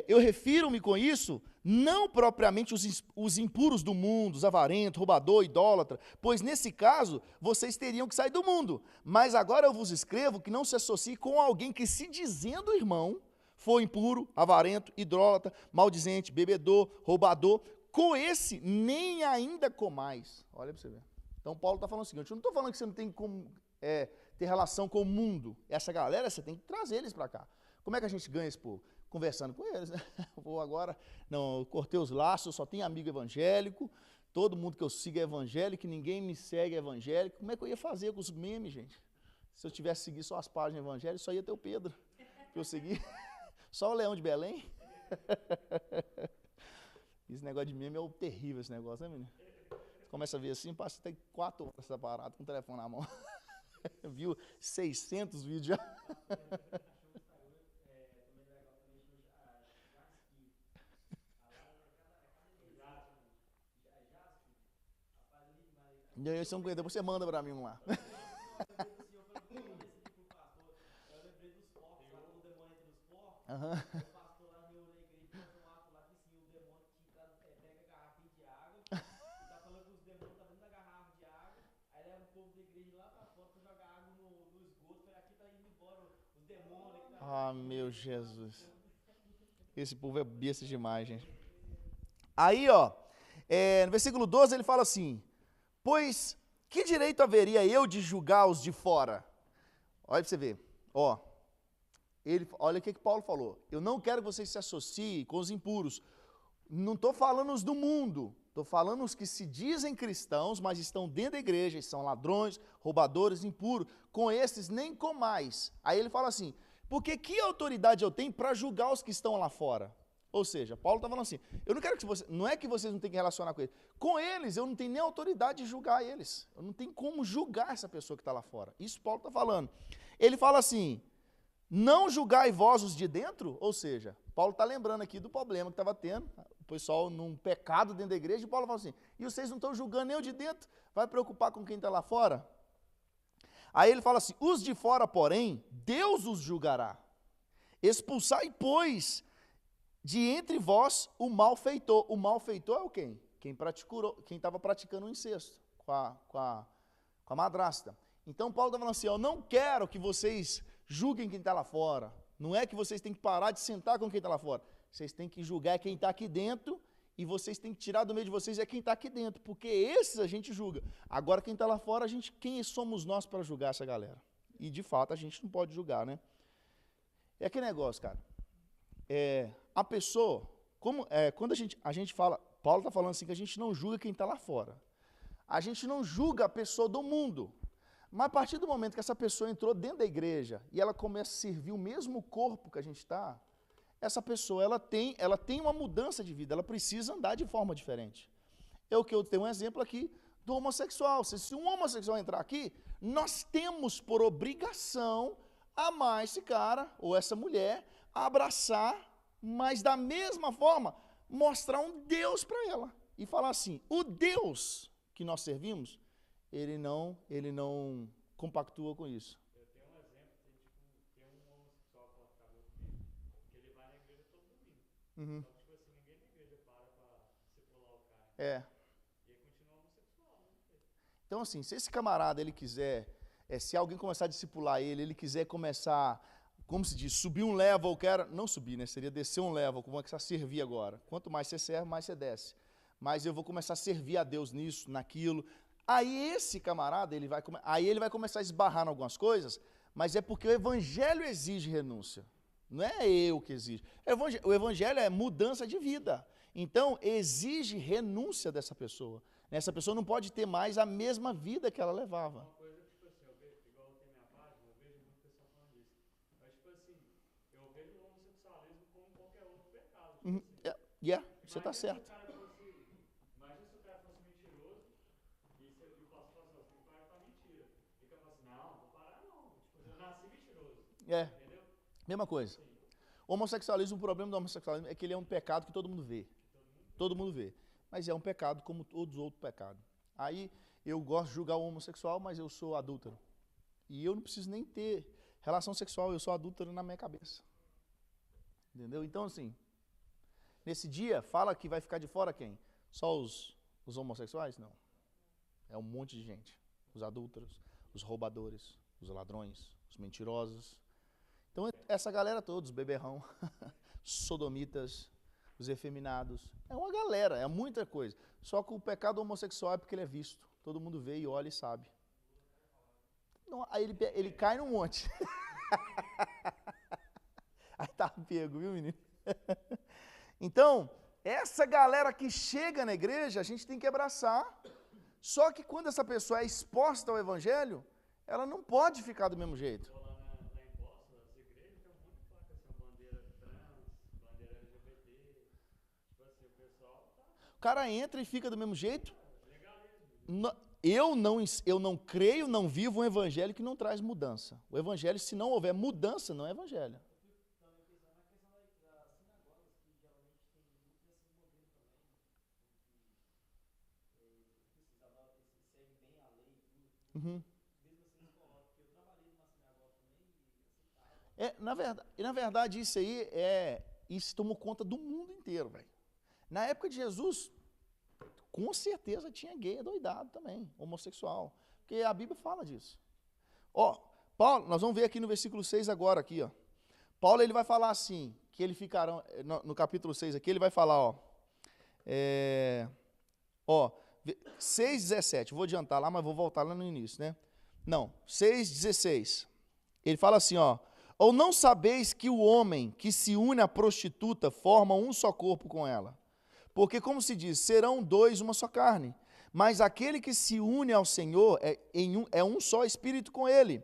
Eu refiro-me com isso, não propriamente os impuros do mundo, os avarentos, roubador, idólatra, pois nesse caso, vocês teriam que sair do mundo. Mas agora eu vos escrevo que não se associe com alguém que, se dizendo irmão, for impuro, avarento, idólatra, maldizente, bebedor, roubador, com esse nem ainda comais. Olha para você ver. Então Paulo está falando o seguinte, eu não estou falando que você não tem como ter relação com o mundo. Essa galera, você tem que trazer eles para cá. Como é que a gente ganha esse povo? Conversando com eles, né? Vou agora, não, eu cortei os laços, eu só tenho amigo evangélico, todo mundo que eu sigo é evangélico, ninguém me segue é evangélico. Como é que eu ia fazer com os memes, gente? Se eu tivesse seguido só as páginas evangélicas, só ia ter o Pedro, que eu segui. Só o Leão de Belém. Esse negócio de meme é terrível, esse negócio, né, menino? Você começa a ver assim, passa até 4 horas separado com o telefone na mão. Viu 600 vídeos já. E aí, São Coelho, depois você manda pra mim um lá. Uhum. O pastor lá me olhou na igreja e postou um ato lá que sim, o demônio pega a garrafinha de água e tá falando que os demônios tá dentro da garrafa de água, aí leva o povo da igreja lá pra fora pra jogar água no esgoto, foi aqui tá indo embora os demônios. Ah, meu Jesus. Esse povo é besta demais, gente. Aí, ó, no versículo 12 ele fala assim, pois que direito haveria eu de julgar os de fora? Olha pra você ver, ó. Olha o que Paulo falou. Eu não quero que vocês se associem com os impuros. Não estou falando os do mundo. Estou falando os que se dizem cristãos, mas estão dentro da igreja e são ladrões, roubadores, impuros. Com esses nem comais. Aí ele fala assim, porque que autoridade eu tenho para julgar os que estão lá fora? Ou seja, Paulo está falando assim, eu não quero que vocês, não é que vocês não tenham que relacionar com eles. Com eles, eu não tenho nem autoridade de julgar eles. Eu não tenho como julgar essa pessoa que está lá fora. Isso Paulo está falando. Ele fala assim, não julgai vós os de dentro, ou seja, Paulo está lembrando aqui do problema que estava tendo, o pessoal num pecado dentro da igreja, e Paulo fala assim, e vocês não estão julgando nem o de dentro, vai preocupar com quem está lá fora? Aí ele fala assim, os de fora, porém, Deus os julgará. Expulsai, pois, de entre vós o malfeitor. O malfeitor é o quem? Quem estava praticando o incesto com a madrasta. Então Paulo está falando assim, eu não quero que vocês julguem quem está lá fora. Não é que vocês têm que parar de sentar com quem está lá fora. Vocês têm que julgar quem está aqui dentro e vocês têm que tirar do meio de vocês quem está aqui dentro, porque esses a gente julga. Agora quem está lá fora, quem somos nós para julgar essa galera? E de fato a gente não pode julgar, né? É aquele negócio, cara. A pessoa, quando a gente fala, Paulo está falando assim que a gente não julga quem está lá fora. A gente não julga a pessoa do mundo. Mas a partir do momento que essa pessoa entrou dentro da igreja e ela começa a servir o mesmo corpo que a gente está, essa pessoa ela tem uma mudança de vida, ela precisa andar de forma diferente. Eu tenho um exemplo aqui do homossexual. Se um homossexual entrar aqui, nós temos por obrigação amar esse cara ou essa mulher, abraçar, mas da mesma forma mostrar um Deus para ela e falar assim, o Deus que nós servimos, ele não compactua com isso. Eu tenho um exemplo, tem um homossexual que ficar meu filho, que ele vai na igreja todo domingo. Uhum. Então, tipo assim, ninguém na igreja para discipular o cara. É. E ele continua homossexual, né? Então, assim, se esse camarada, ele quiser, se alguém começar a discipular ele quiser começar, como se diz, subir um level, não subir, né? Seria descer um level, como é que você servir agora. Quanto mais você serve, mais você desce. Mas eu vou começar a servir a Deus nisso, naquilo. Aí esse camarada, ele vai começar a esbarrar em algumas coisas, mas é porque o evangelho exige renúncia. Não é eu que exijo. O evangelho é mudança de vida. Então, exige renúncia dessa pessoa. Essa pessoa não pode ter mais a mesma vida que ela levava. Uma coisa, tipo assim, eu vejo, igual eu tenho minha página, eu vejo muito pessoal falando disso. Mas, tipo assim, eu vejo o homossexualismo como qualquer outro pecado. Tipo assim. Você está certo. Imagina se o cara fosse mentiroso e o pastor falasse assim, o cara tá É, mesma coisa. Homossexualismo, o problema do homossexualismo é que ele é um pecado que todo mundo vê. Todo mundo vê. Mas é um pecado como todos os outros pecados. Aí eu gosto de julgar o homossexual, mas eu sou adúltero. E eu não preciso nem ter relação sexual, eu sou adúltero na minha cabeça. Entendeu? Então, assim, nesse dia, fala que vai ficar de fora quem? Só os homossexuais? Não. É um monte de gente. Os adúlteros, os roubadores, os ladrões, os mentirosos. Então, essa galera toda, os beberrão, sodomitas, os efeminados, é uma galera, é muita coisa. Só que o pecado homossexual é porque ele é visto. Todo mundo vê e olha e sabe. Não, aí ele cai num monte. Aí tá pego, viu, menino? Então, essa galera que chega na igreja, a gente tem que abraçar. Só que quando essa pessoa é exposta ao evangelho, ela não pode ficar do mesmo jeito. Lá em Boston, as igrejas têm um monte de placa assim, bandeira trans, bandeira LGBT. Tipo assim, o pessoal tá O cara entra e fica do mesmo jeito. legalismo. Eu não creio, não vivo um evangelho que não traz mudança. O evangelho, se não houver mudança, não é evangelho. Também pensando na questão das sinagogas, que geralmente tem muito desse modelo também, que seguem bem a lei e tudo. Uhum. Mesmo assim, eles colocam, porque eu trabalhei numa sinagoga também e aceitava. Na verdade, isso tomou conta do mundo inteiro, velho. Na época de Jesus, com certeza tinha gay adoidado também, homossexual. Porque a Bíblia fala disso. Ó, Paulo, nós vamos ver aqui no versículo 6 agora, aqui, ó. Paulo, ele vai falar assim, que ele ficarão, no capítulo 6 aqui, ele vai falar, ó. 6:17, vou adiantar lá, mas vou voltar lá no início, né? Não, 6:16. Ele fala assim, ó. Ou não sabeis que o homem que se une à prostituta forma um só corpo com ela? Porque, como se diz, serão dois uma só carne. Mas aquele que se une ao Senhor é um só espírito com ele.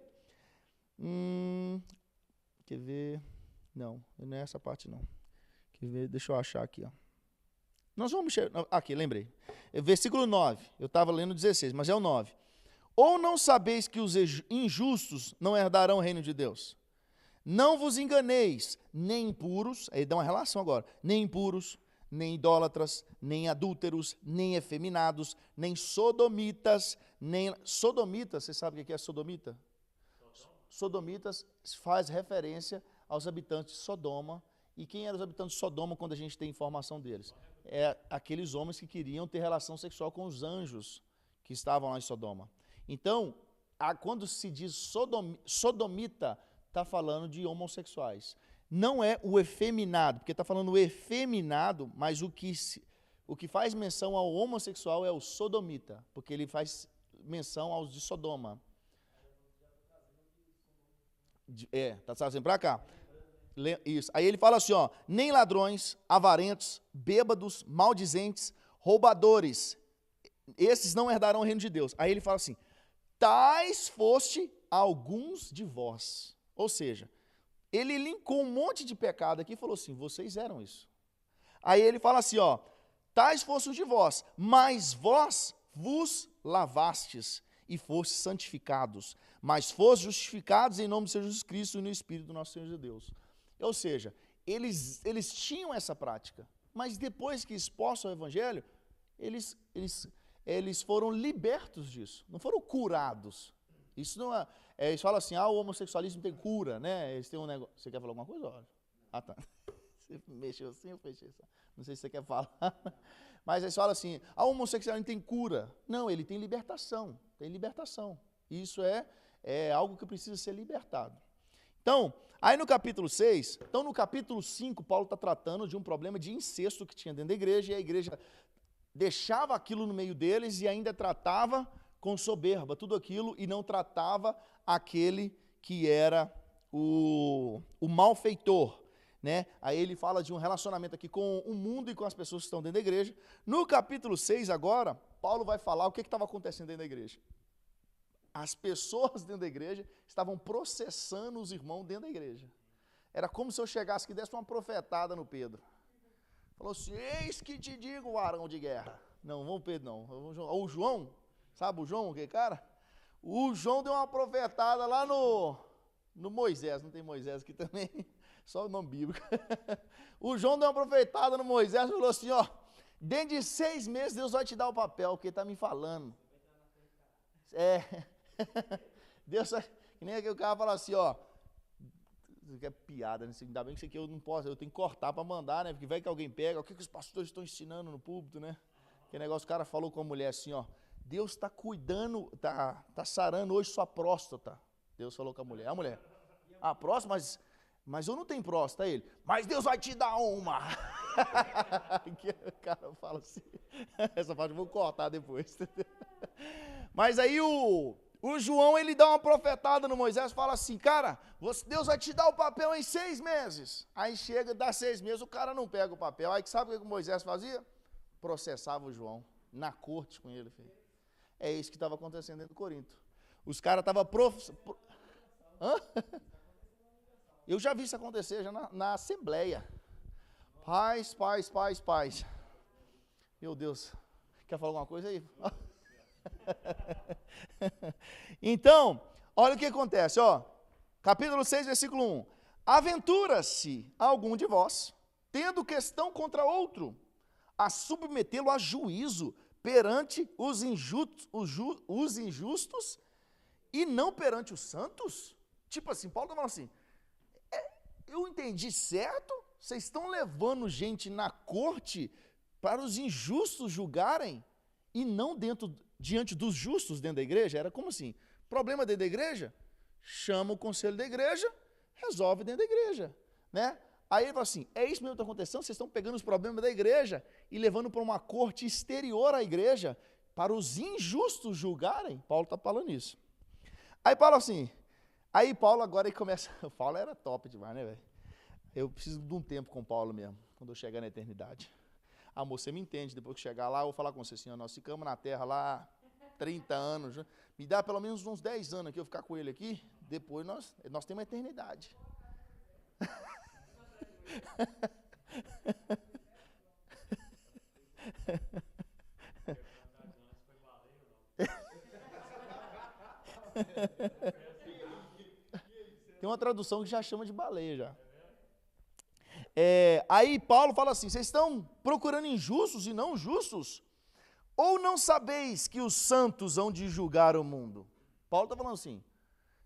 Quer ver? Não é essa parte não. Quer ver? Deixa eu achar aqui, ó. Nós vamos... Aqui, lembrei. Versículo 9. Eu estava lendo 16, mas é o 9. Ou não sabeis que os injustos não herdarão o reino de Deus? Não vos enganeis, nem impuros, aí dá uma relação agora, nem impuros, nem idólatras, nem adúlteros, nem efeminados, nem sodomitas, nem... Sodomitas, você sabe o que é sodomita? Sodomitas faz referência aos habitantes de Sodoma. E quem eram os habitantes de Sodoma quando a gente tem informação deles? É aqueles homens que queriam ter relação sexual com os anjos que estavam lá em Sodoma. Então, quando se diz sodomita, está falando de homossexuais. Não é o efeminado, porque está falando o efeminado, mas o que faz menção ao homossexual é o sodomita, porque ele faz menção aos de Sodoma. Está trazendo para cá. Isso. Aí ele fala assim, ó, nem ladrões, avarentos, bêbados, maldizentes, roubadores, esses não herdarão o reino de Deus. Aí ele fala assim, tais foste alguns de vós. Ou seja, ele linkou um monte de pecado aqui e falou assim, vocês eram isso. Aí ele fala assim, ó, tais foste os de vós, mas vós vos lavastes e fostes santificados, mas fostes justificados em nome do Senhor Jesus Cristo e no Espírito do nosso Senhor Jesus Deus. Ou seja, eles tinham essa prática, mas depois que expostos ao Evangelho, eles foram libertos disso, não foram curados. Isso não é... eles falam assim, o homossexualismo tem cura, né? Eles têm um negócio... Você quer falar alguma coisa? Olha. Ah, tá. Você mexeu assim, eu fechei. Não sei se você quer falar. Mas eles falam assim, o homossexualismo tem cura. Não, ele tem libertação. Tem libertação. E isso é algo que precisa ser libertado. Então, aí no capítulo 6, então no capítulo 5, Paulo está tratando de um problema de incesto que tinha dentro da igreja, e a igreja deixava aquilo no meio deles e ainda tratava com soberba tudo aquilo e não tratava aquele que era o malfeitor, né? Aí ele fala de um relacionamento aqui com o mundo e com as pessoas que estão dentro da igreja. No capítulo 6 agora, Paulo vai falar o que estava acontecendo dentro da igreja. As pessoas dentro da igreja estavam processando os irmãos dentro da igreja. Era como se eu chegasse aqui e desse uma profetada no Pedro. Falou assim, eis que te digo, varão de guerra. Não o Pedro não, o João, sabe o João, que cara? O João deu uma profetada lá No Moisés, não tem Moisés aqui também, só o nome bíblico. O João deu uma profetada no Moisés e falou assim, ó, dentro de 6 meses Deus vai te dar o papel, porque ele está me falando. Deus, que nem aquele cara fala assim, ó, isso aqui é piada, né? Ainda bem que isso aqui eu não posso, eu tenho que cortar para mandar, né? Porque vai que alguém pega, o que os pastores estão ensinando no púlpito, né? Que negócio, o cara falou com a mulher assim, ó, Deus está cuidando, tá sarando hoje sua próstata. Deus falou com a mulher, próstata, mas eu não tenho próstata, ele, mas Deus vai te dar uma. Que o cara fala assim, essa parte eu vou cortar depois. Mas aí o João, ele dá uma profetada no Moisés, fala assim, cara, Deus vai te dar o papel em 6 meses. Aí chega, dá 6 meses, o cara não pega o papel. Aí sabe o que o Moisés fazia? Processava o João, na corte com ele, filho. É isso que estava acontecendo dentro do Corinto. Os caras estavam Eu já vi isso acontecer, já na assembleia. Paz. Meu Deus, quer falar alguma coisa aí? Então, olha o que acontece, ó. Capítulo 6, versículo 1. Aventura-se algum de vós, tendo questão contra outro, a submetê-lo a juízo perante os injustos e não perante os santos? Tipo assim, Paulo está falando assim, eu entendi certo? Vocês estão levando gente na corte para os injustos julgarem e não diante dos justos dentro da igreja? Era como assim? Problema dentro da igreja? Chama o conselho da igreja, resolve dentro da igreja, né? Aí ele fala assim, é isso mesmo que está acontecendo? Vocês estão pegando os problemas da igreja e levando para uma corte exterior à igreja para os injustos julgarem? Paulo está falando isso. Aí Paulo agora ele começa, o Paulo era top demais, né, velho? Eu preciso de um tempo com o Paulo mesmo, quando eu chegar na eternidade. Amor, você me entende, depois que chegar lá, eu vou falar com você assim, nós ficamos na terra lá 30 anos, me dá pelo menos uns 10 anos aqui, eu ficar com ele aqui, depois nós temos uma eternidade. Tem uma tradução que já chama de baleia já. Aí Paulo fala assim, vocês estão procurando injustos e não justos? Ou não sabeis que os santos hão de julgar o mundo? Paulo está falando assim,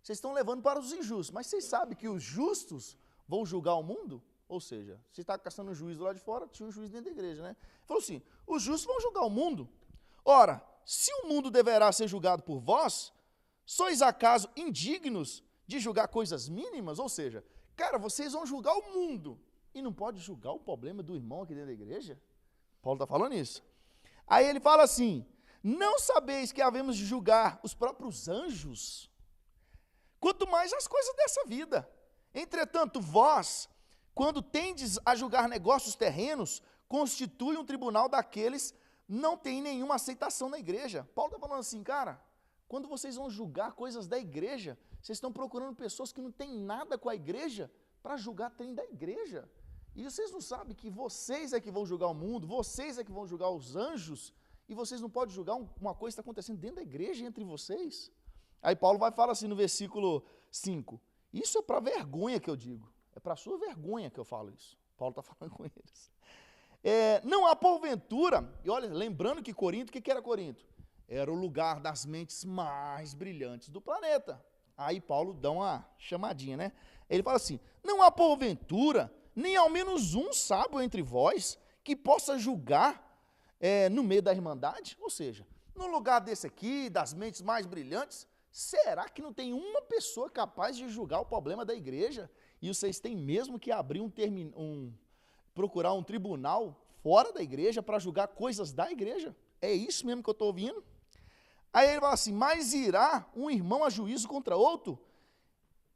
vocês estão levando para os injustos, mas vocês sabem que os justos vão julgar o mundo? Ou seja, você está caçando um juiz do lado de fora, tinha um juiz dentro da igreja, né? Ele falou assim, os justos vão julgar o mundo. Ora, se o mundo deverá ser julgado por vós, sois acaso indignos de julgar coisas mínimas? Ou seja, cara, vocês vão julgar o mundo e não pode julgar o problema do irmão aqui dentro da igreja? Paulo está falando isso. Aí ele fala assim, não sabeis que havemos de julgar os próprios anjos? Quanto mais as coisas dessa vida. Entretanto, vós, quando tendes a julgar negócios terrenos, constitui um tribunal daqueles não tem nenhuma aceitação na igreja. Paulo está falando assim, cara, quando vocês vão julgar coisas da igreja, vocês estão procurando pessoas que não têm nada com a igreja para julgar trem da igreja. E vocês não sabem que vocês é que vão julgar o mundo, vocês é que vão julgar os anjos, e vocês não podem julgar uma coisa que está acontecendo dentro da igreja entre vocês? Aí Paulo vai falar assim no versículo 5, isso é para vergonha que eu digo, é para sua vergonha que eu falo isso. Paulo está falando com eles. Não há porventura, e olha, lembrando que Corinto, o que era Corinto? Era o lugar das mentes mais brilhantes do planeta. Aí Paulo dá uma chamadinha, né? Ele fala assim, não há porventura, nem ao menos um sábio entre vós, que possa julgar no meio da irmandade? Ou seja, no lugar desse aqui, das mentes mais brilhantes, será que não tem uma pessoa capaz de julgar o problema da igreja? E vocês têm mesmo que abrir procurar um tribunal fora da igreja para julgar coisas da igreja? É isso mesmo que eu estou ouvindo? Aí ele fala assim, mas irá um irmão a juízo contra outro?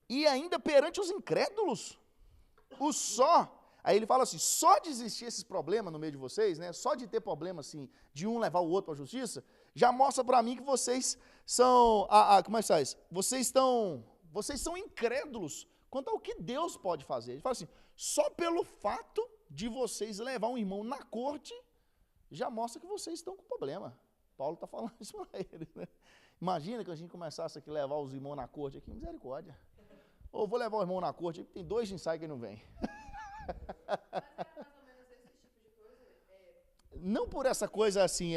E ainda perante os incrédulos? Aí ele fala assim, só de existir esses problemas no meio de vocês, né? Só de ter problema assim, de um levar o outro para a justiça, já mostra para mim que vocês são, como é que faz? Vocês são incrédulos quanto ao que Deus pode fazer. Ele fala assim, só pelo fato de vocês levar um irmão na corte, já mostra que vocês estão com problema. Paulo está falando isso para eles, né? Imagina que a gente começasse aqui a levar os irmãos na corte aqui, misericórdia. Ou vou levar o irmão na corte, tem 2 ensaios que não vem. Mas era mais ou menos esse tipo de coisa? Não por essa coisa assim,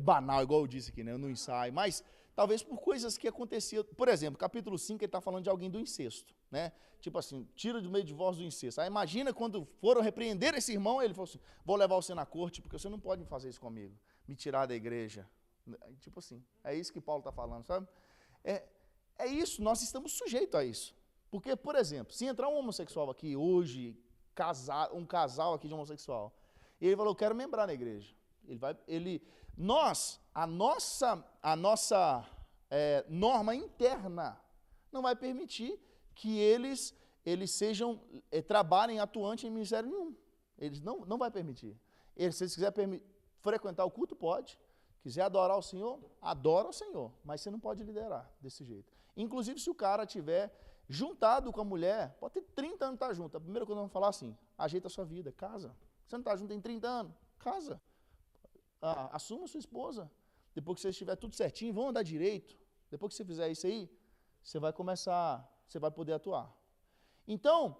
banal, igual eu disse aqui, né, no ensaio, mas talvez por coisas que aconteciam. Por exemplo, capítulo 5, ele está falando de alguém do incesto, né? Tipo assim, tira do meio de vós do incesto. Aí imagina quando foram repreender esse irmão, ele falou assim, vou levar você na corte, porque você não pode fazer isso comigo, me tirar da igreja. Tipo assim, é isso que Paulo está falando, sabe? É isso, nós estamos sujeitos a isso. Porque, por exemplo, se entrar um homossexual aqui hoje, um casal aqui de homossexual, e ele falou, eu quero membrar na igreja. A nossa norma interna não vai permitir que eles trabalhem atuante em ministério nenhum. Eles não vai permitir. Se eles quiserem frequentar o culto, pode. Quiser adorar o Senhor, adora o Senhor. Mas você não pode liderar desse jeito. Inclusive, se o cara tiver juntado com a mulher, pode ter 30 anos de estar junto. A primeira coisa que nós vamos falar assim, ajeita a sua vida, casa. Você não está junto tem 30 anos, casa. Assuma a sua esposa. Depois que você estiver tudo certinho, vão andar direito. Depois que você fizer isso aí, você vai poder atuar. Então,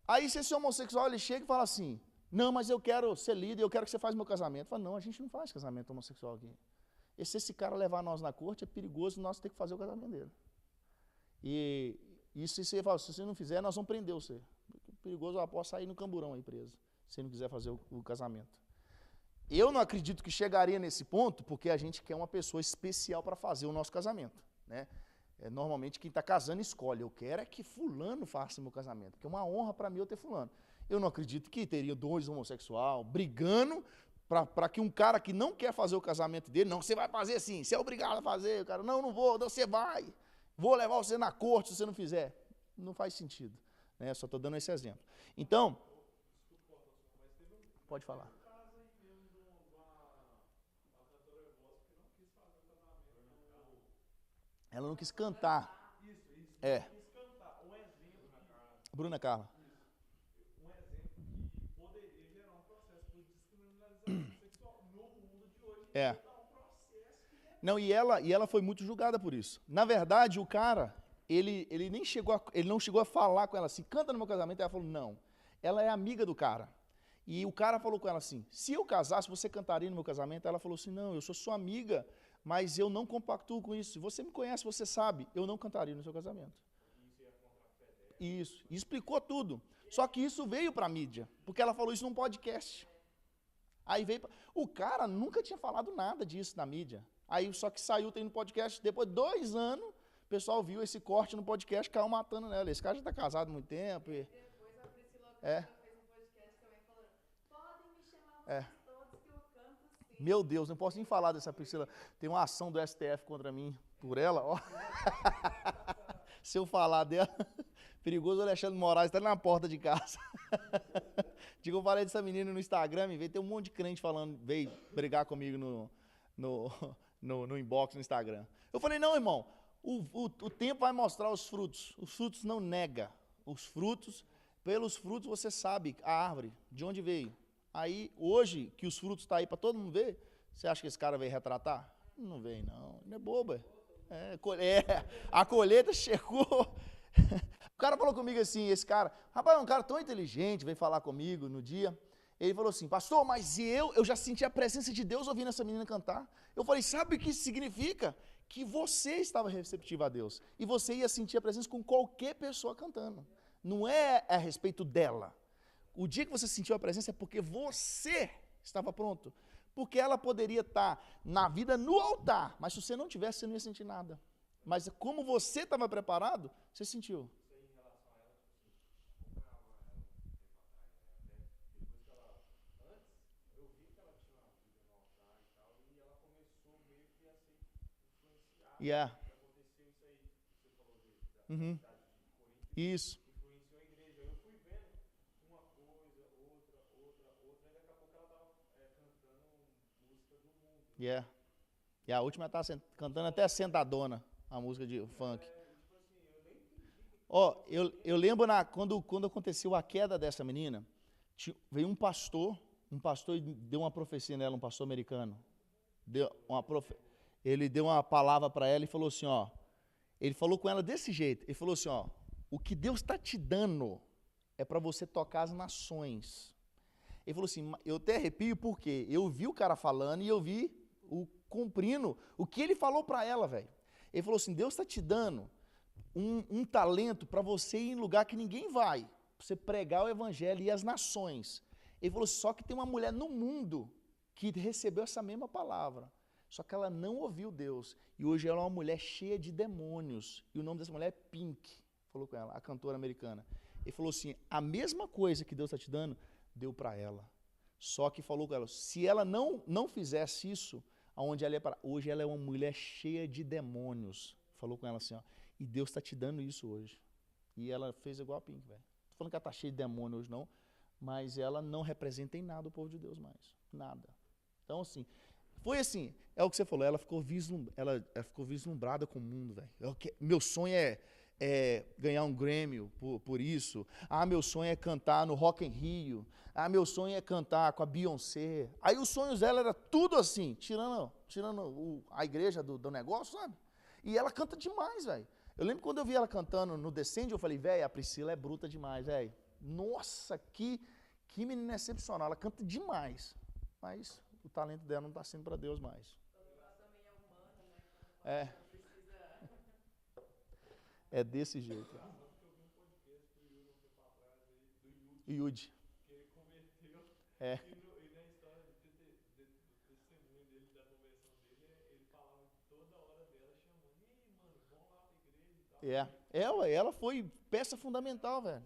aí se esse homossexual ele chega e fala assim, não, mas eu quero ser líder, eu quero que você faça meu casamento. Fala, não, a gente não faz casamento homossexual aqui. E se esse cara levar nós na corte, é perigoso nós ter que fazer o casamento dele. E se você fala, se você não fizer, nós vamos prender você. Perigoso, eu posso sair no camburão aí preso, se não quiser fazer o casamento. Eu não acredito que chegaria nesse ponto, porque a gente quer uma pessoa especial para fazer o nosso casamento, né? Normalmente quem está casando escolhe, eu quero é que fulano faça meu casamento, porque é uma honra para mim eu ter fulano. Eu não acredito que teria 2 homossexuais brigando para que um cara que não quer fazer o casamento dele, não, você vai fazer assim, você é obrigado a fazer, o cara, não vou, não, você vai, vou levar você na corte se você não fizer. Não faz sentido, né? Só estou dando esse exemplo. Então, pode falar. Ela não quis cantar. Bruna Carla. Um exemplo que poderia gerar um processo por descriminalização sexual no mundo de hoje. Não, e ela foi muito julgada por isso. Na verdade, o cara, ele não chegou a falar com ela assim, canta no meu casamento. Ela falou, não. Ela é amiga do cara. E o cara falou com ela assim, se eu casasse, você cantaria no meu casamento? Ela falou assim, não, eu sou sua amiga, mas eu não compactuo com isso. Se você me conhece, você sabe, eu não cantaria no seu casamento. Isso, e explicou tudo. Só que isso veio para a mídia, porque ela falou isso num podcast. Aí veio o cara nunca tinha falado nada disso na mídia. Aí só que saiu, tem no podcast, depois de 2 anos, o pessoal viu esse corte no podcast, caiu matando nela. Esse cara já está casado há muito tempo. Depois a Priscila fez um podcast também falando, podem me chamar vocês todos que eu canto sim. Meu Deus, não posso nem falar dessa Priscila. Tem uma ação do STF contra mim, por ela, ó. Se eu falar dela, perigoso o Alexandre Moraes está na porta de casa. Digo, eu falei dessa menina no Instagram, veio ter um monte de crente falando, veio brigar comigo no inbox no Instagram. Eu falei, não, irmão, o tempo vai mostrar os frutos não nega, pelos frutos você sabe a árvore, de onde veio. Aí, hoje, que os frutos estão aí para todo mundo ver, você acha que esse cara veio retratar? Não veio, não, ele é bobo. A colheita chegou. O cara falou comigo assim, esse cara, rapaz, é um cara tão inteligente, veio falar comigo no dia. Ele falou assim, pastor, mas eu já senti a presença de Deus ouvindo essa menina cantar. Eu falei, sabe o que isso significa? Que você estava receptivo a Deus. E você ia sentir a presença com qualquer pessoa cantando. Não é a respeito dela. O dia que você sentiu a presença é porque você estava pronto. Porque ela poderia estar na vida no altar, mas se você não tivesse, você não ia sentir nada. Mas como você estava preparado, você sentiu. Yeah. Uhum. Isso. Influenciou a igreja. Eu fui vendo uma coisa, outra, e daqui a pouco ela estava cantando música do mundo. Yeah. E a última tá cantando até sentadona, a música de funk. Ó, eu lembro quando aconteceu a queda dessa menina, veio um pastor e deu uma profecia nela, um pastor americano. Ele deu uma palavra para ela e falou assim, ó, ele falou com ela desse jeito, ele falou assim, ó, o que Deus está te dando é para você tocar as nações. Ele falou assim, eu até arrepio porque eu vi o cara falando e eu vi o cumprindo o que ele falou para ela, velho. Ele falou assim, Deus está te dando um talento para você ir em lugar que ninguém vai, para você pregar o evangelho e as nações. Ele falou, só que tem uma mulher no mundo que recebeu essa mesma palavra, só que ela não ouviu Deus, e hoje ela é uma mulher cheia de demônios, e o nome dessa mulher é Pink, falou com ela, a cantora americana. Ele falou assim, a mesma coisa que Deus está te dando, deu para ela, só que falou com ela, se ela não fizesse isso, aonde ela ia parar, hoje ela é uma mulher cheia de demônios, falou com ela assim, ó, e Deus está te dando isso hoje, e ela fez igual a Pink, velho. Não estou falando que ela está cheia de demônio hoje não, mas ela não representa em nada o povo de Deus mais, nada. Então, assim, foi assim, é o que você falou, ela ficou vislumbrada com o mundo, velho. Meu sonho é ganhar um Grammy por isso. Ah, meu sonho é cantar no Rock in Rio. Ah, meu sonho é cantar com a Beyoncé. Aí os sonhos dela era tudo assim, tirando a igreja do negócio, sabe? E ela canta demais, velho. Eu lembro quando eu vi ela cantando no Descende, eu falei, velho, a Priscila é bruta demais, velho. Nossa, que menina excepcional, ela canta demais. Mas o talento dela não está sendo para Deus mais. É. É desse jeito. Yudi. É. E na história do testemunho dele, da conversão dele, ele falava toda hora dela chamando, mano, vamos lá pra igreja e tal. Ela foi peça fundamental, velho.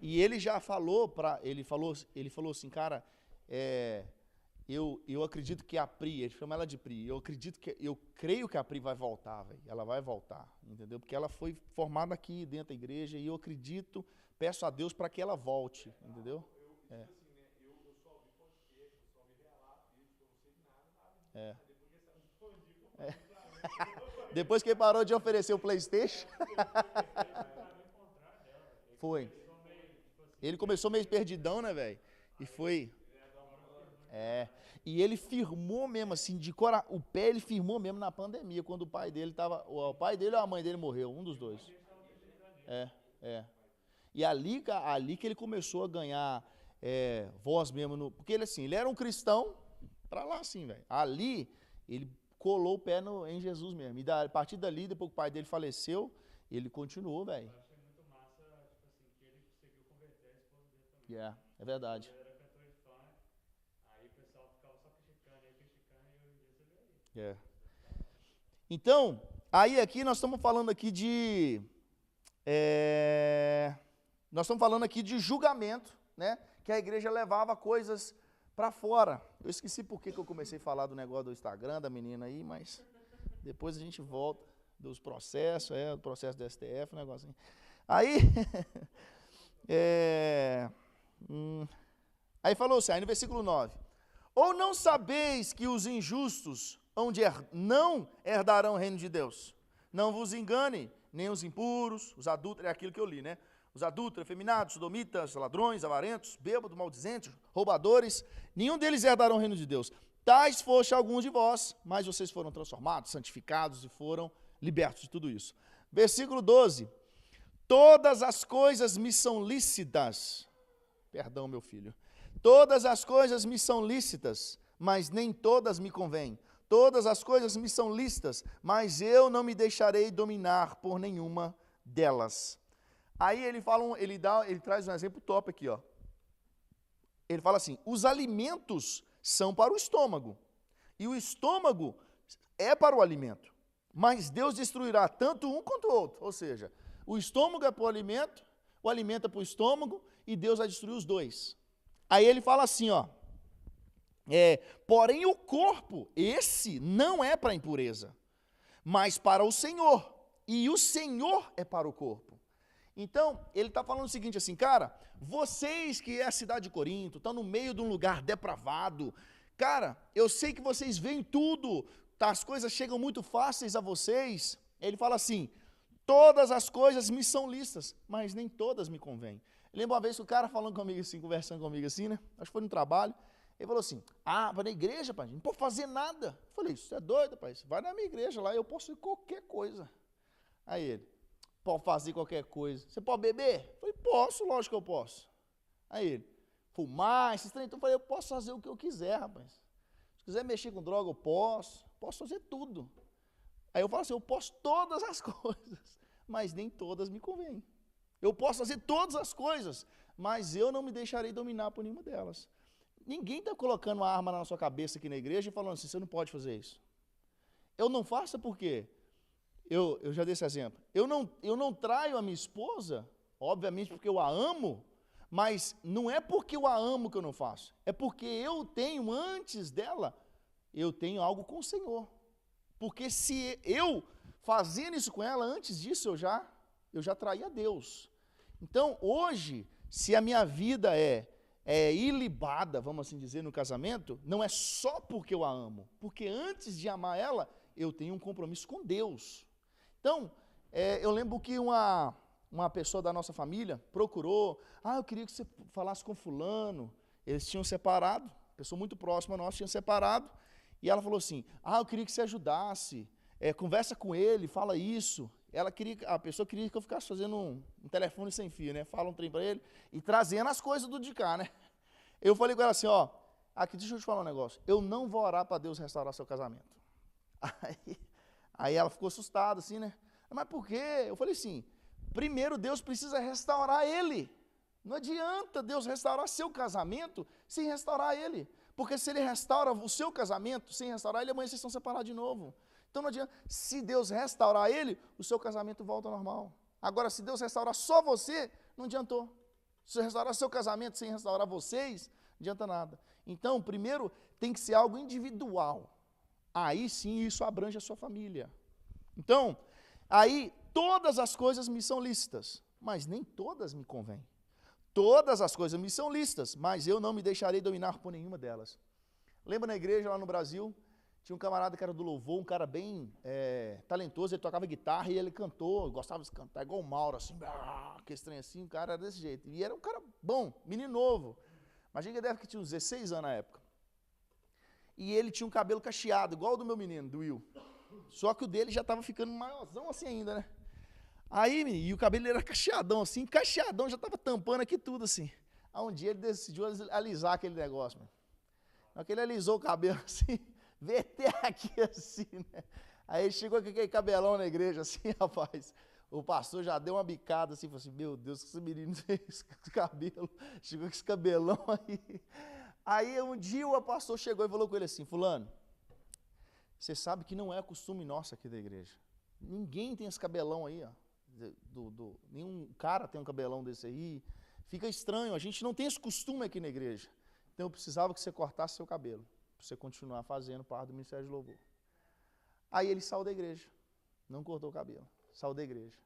E ele já falou ele falou assim, cara, eu acredito que a Pri, ele chama ela de Pri, eu creio que a Pri vai voltar, velho. Ela vai voltar, entendeu? Porque ela foi formada aqui dentro da igreja e eu acredito, peço a Deus para que ela volte, entendeu? Eu só ouvi podcast, eu só ouvi relato disso, eu não sei nada. Depois que ele parou de oferecer o PlayStation, foi. Ele começou meio perdidão, né, velho? E foi. E ele firmou mesmo, assim, o pé ele firmou mesmo na pandemia, quando o pai dele ou a mãe dele morreu, um dos dois. E ali que ele começou a ganhar voz mesmo, porque ele era um cristão, pra lá assim, velho. Ali, ele colou o pé em Jesus mesmo. E a partir dali, depois que o pai dele faleceu, ele continuou, velho. Eu achei muito massa, tipo assim, que ele conseguiu converter a esposa dele também. É verdade. Ele era cantor de funk, aí o pessoal ficava só criticando, e hoje em dia você vê aí. Então, aí aqui nós estamos falando aqui de julgamento, né? Que a igreja levava coisas para fora. Eu esqueci por que eu comecei a falar do negócio do Instagram, da menina aí, mas depois a gente volta dos processos, o processo do STF, o negócio assim. Aí, aí falou assim, aí no versículo 9, ou não sabeis que os injustos não herdarão o reino de Deus? Não vos engane, nem os impuros, os adúlteros, é aquilo que eu li, né? Os adúlteros, efeminados, sodomitas, ladrões, avarentos, bêbados, maldizentes, roubadores, nenhum deles herdarão o reino de Deus. Tais foste alguns de vós, mas vocês foram transformados, santificados e foram libertos de tudo isso. Versículo 12. Todas as coisas me são lícitas. Perdão, meu filho. Todas as coisas me são lícitas, mas nem todas me convêm. Todas as coisas me são lícitas, mas eu não me deixarei dominar por nenhuma delas. Aí ele traz um exemplo top aqui, ó. Ele fala assim: os alimentos são para o estômago, e o estômago é para o alimento. Mas Deus destruirá tanto um quanto o outro. Ou seja, o estômago é para o alimento é para o estômago, e Deus vai destruir os dois. Aí ele fala assim, ó. Porém o corpo, esse não é para a impureza, mas para o Senhor, e o Senhor é para o corpo. Então, ele está falando o seguinte assim, cara, vocês que é a cidade de Corinto, estão no meio de um lugar depravado, cara, eu sei que vocês veem tudo, as coisas chegam muito fáceis a vocês. Ele fala assim, todas as coisas me são lícitas, mas nem todas me convêm. Lembra uma vez que o cara falando comigo assim, conversando comigo assim, né? Acho que foi no trabalho. Ele falou assim, vai na igreja, pai, não pode fazer nada. Eu falei, isso é doido, pai, vai na minha igreja lá, eu posso ir qualquer coisa. Aí ele, pode fazer qualquer coisa. Você pode beber? Eu falei, posso, lógico que eu posso. Aí ele, fumar, esses trem. Então eu falei, eu posso fazer o que eu quiser, rapaz. Se quiser mexer com droga, eu posso fazer tudo. Aí eu falo assim, eu posso todas as coisas, mas nem todas me convêm. Eu posso fazer todas as coisas, mas eu não me deixarei dominar por nenhuma delas. Ninguém está colocando uma arma na sua cabeça aqui na igreja e falando assim, você não pode fazer isso. Eu não faço por quê? Eu já dei esse exemplo. Eu não traio a minha esposa, obviamente porque eu a amo, mas não é porque eu a amo que eu não faço. É porque eu tenho, antes dela, eu tenho algo com o Senhor. Porque se eu fazendo isso com ela, antes disso eu já traí a Deus. Então, hoje, se a minha vida é ilibada, vamos assim dizer, no casamento, não é só porque eu a amo, porque antes de amar ela, eu tenho um compromisso com Deus. Então, eu lembro que uma pessoa da nossa família procurou, eu queria que você falasse com fulano, eles tinham separado, pessoa muito próxima nossa tinha separado, e ela falou assim, eu queria que você ajudasse, conversa com ele, fala isso. A pessoa queria que eu ficasse fazendo um telefone sem fio, né? Fala um trem para ele e trazendo as coisas do de cá, né? Eu falei com ela assim, aqui, deixa eu te falar um negócio, eu não vou orar para Deus restaurar seu casamento. Aí ela ficou assustada, assim, né? Mas por quê? Eu falei assim, primeiro Deus precisa restaurar ele. Não adianta Deus restaurar seu casamento sem restaurar ele. Porque se ele restaura o seu casamento sem restaurar ele, amanhã vocês estão separados de novo. Então não adianta, se Deus restaurar ele, o seu casamento volta ao normal. Agora, se Deus restaurar só você, não adiantou. Se restaurar seu casamento sem restaurar vocês, não adianta nada. Então, primeiro, tem que ser algo individual. Aí sim, isso abrange a sua família. Então, aí todas as coisas me são lícitas, mas nem todas me convêm. Todas as coisas me são lícitas, mas eu não me deixarei dominar por nenhuma delas. Lembra na igreja lá no Brasil? Tinha um camarada que era do louvor, um cara bem talentoso, ele tocava guitarra e ele cantou, gostava de cantar, igual o Mauro, assim, que estranho assim, o cara era desse jeito. E era um cara bom, menino novo. Imagina que ele deve que tinha uns 16 anos na época. E ele tinha um cabelo cacheado, igual o do meu menino, do Will. Só que o dele já estava ficando maiorzão assim ainda, né? Aí, e o cabelo era cacheadão assim, já estava tampando aqui tudo assim. Aí um dia ele decidiu alisar aquele negócio, mano. Na hora que ele alisou o cabelo assim, verter aqui assim, né? Aí ele chegou com aquele cabelão na igreja assim, rapaz. O pastor já deu uma bicada assim, falou assim, meu Deus, que esse menino fez com esse cabelo. Chegou com esse cabelão aí. Aí um dia o pastor chegou e falou com ele assim, fulano, você sabe que não é costume nosso aqui da igreja. Ninguém tem esse cabelão aí, ó. Nenhum cara tem um cabelão desse aí. Fica estranho, a gente não tem esse costume aqui na igreja. Então eu precisava que você cortasse seu cabelo, para você continuar fazendo parte do Ministério de Louvor. Aí ele saiu da igreja, não cortou o cabelo, saiu da igreja.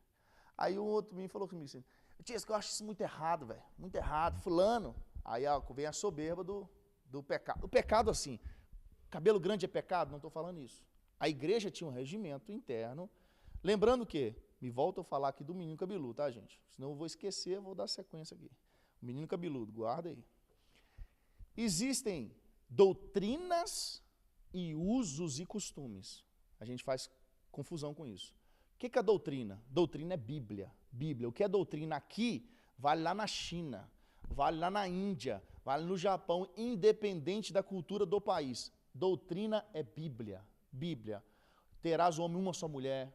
Aí um outro menino falou comigo assim, tia, eu acho isso muito errado, velho, muito errado, fulano. Aí vem a soberba do pecado. O pecado assim, cabelo grande é pecado? Não estou falando isso. A igreja tinha um regimento interno, lembrando que, me volto a falar aqui do menino cabeludo, tá, gente? Senão eu vou esquecer, eu vou dar sequência aqui. O menino cabeludo, guarda aí. Existem doutrinas e usos e costumes. A gente faz confusão com isso. O que é doutrina? Doutrina é Bíblia. Bíblia. O que é doutrina aqui, vale lá na China, vale lá na Índia, vale no Japão, independente da cultura do país. Doutrina é Bíblia. Bíblia. Terás homem uma só mulher.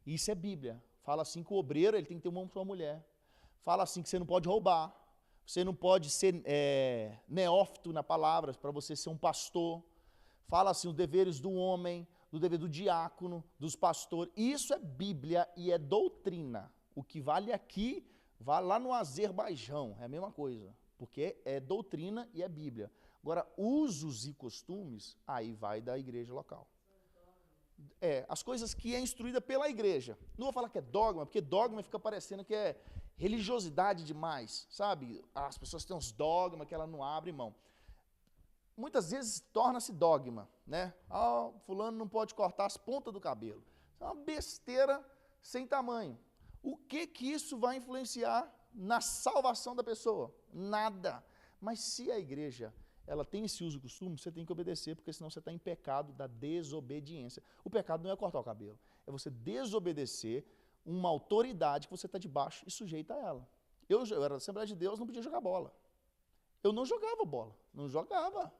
Isso é Bíblia. Fala assim que o obreiro ele tem que ter uma só mulher. Fala assim que você não pode roubar. Você não pode ser neófito na palavra, para você ser um pastor. Fala assim os deveres do homem, do dever do diácono, dos pastores. Isso é Bíblia e é doutrina. O que vale aqui, vale lá no Azerbaijão. É a mesma coisa. Porque é doutrina e é Bíblia. Agora, usos e costumes, aí vai da igreja local. As coisas que é instruída pela igreja. Não vou falar que é dogma, porque dogma fica parecendo que é religiosidade demais, sabe? As pessoas têm uns dogmas que ela não abre mão. Muitas vezes torna-se dogma, né? Fulano não pode cortar as pontas do cabelo. Isso é uma besteira sem tamanho. O que isso vai influenciar na salvação da pessoa? Nada. Mas se a igreja ela tem esse uso e costume, você tem que obedecer, porque senão você está em pecado da desobediência. O pecado não é cortar o cabelo, é você desobedecer uma autoridade que você está debaixo e sujeita a ela. Eu era da Assembleia de Deus, não podia jogar bola. Eu não jogava bola, não jogava.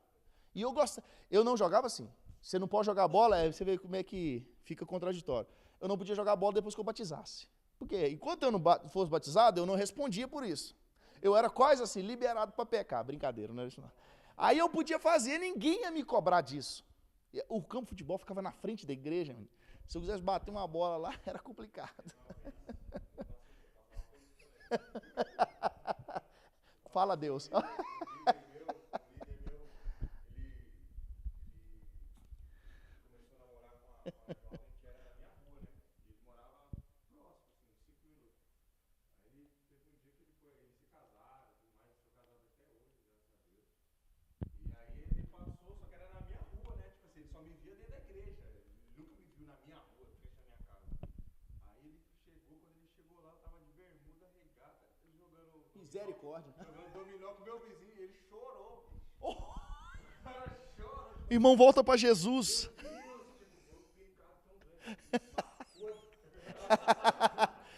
E eu não jogava assim. Você não pode jogar bola, você vê como é que fica contraditório. Eu não podia jogar bola depois que eu batizasse. Porque enquanto eu não fosse batizado, eu não respondia por isso. Eu era quase assim, liberado para pecar. Brincadeira, não era isso não. Aí eu podia fazer, ninguém ia me cobrar disso. O campo de futebol ficava na frente da igreja. Menino. Se eu quisesse bater uma bola lá, era complicado. Fala a Deus. Misericórdia. Jogando dominó com meu vizinho, ele chorou. Oh. O cara chora. Irmão, volta para Jesus.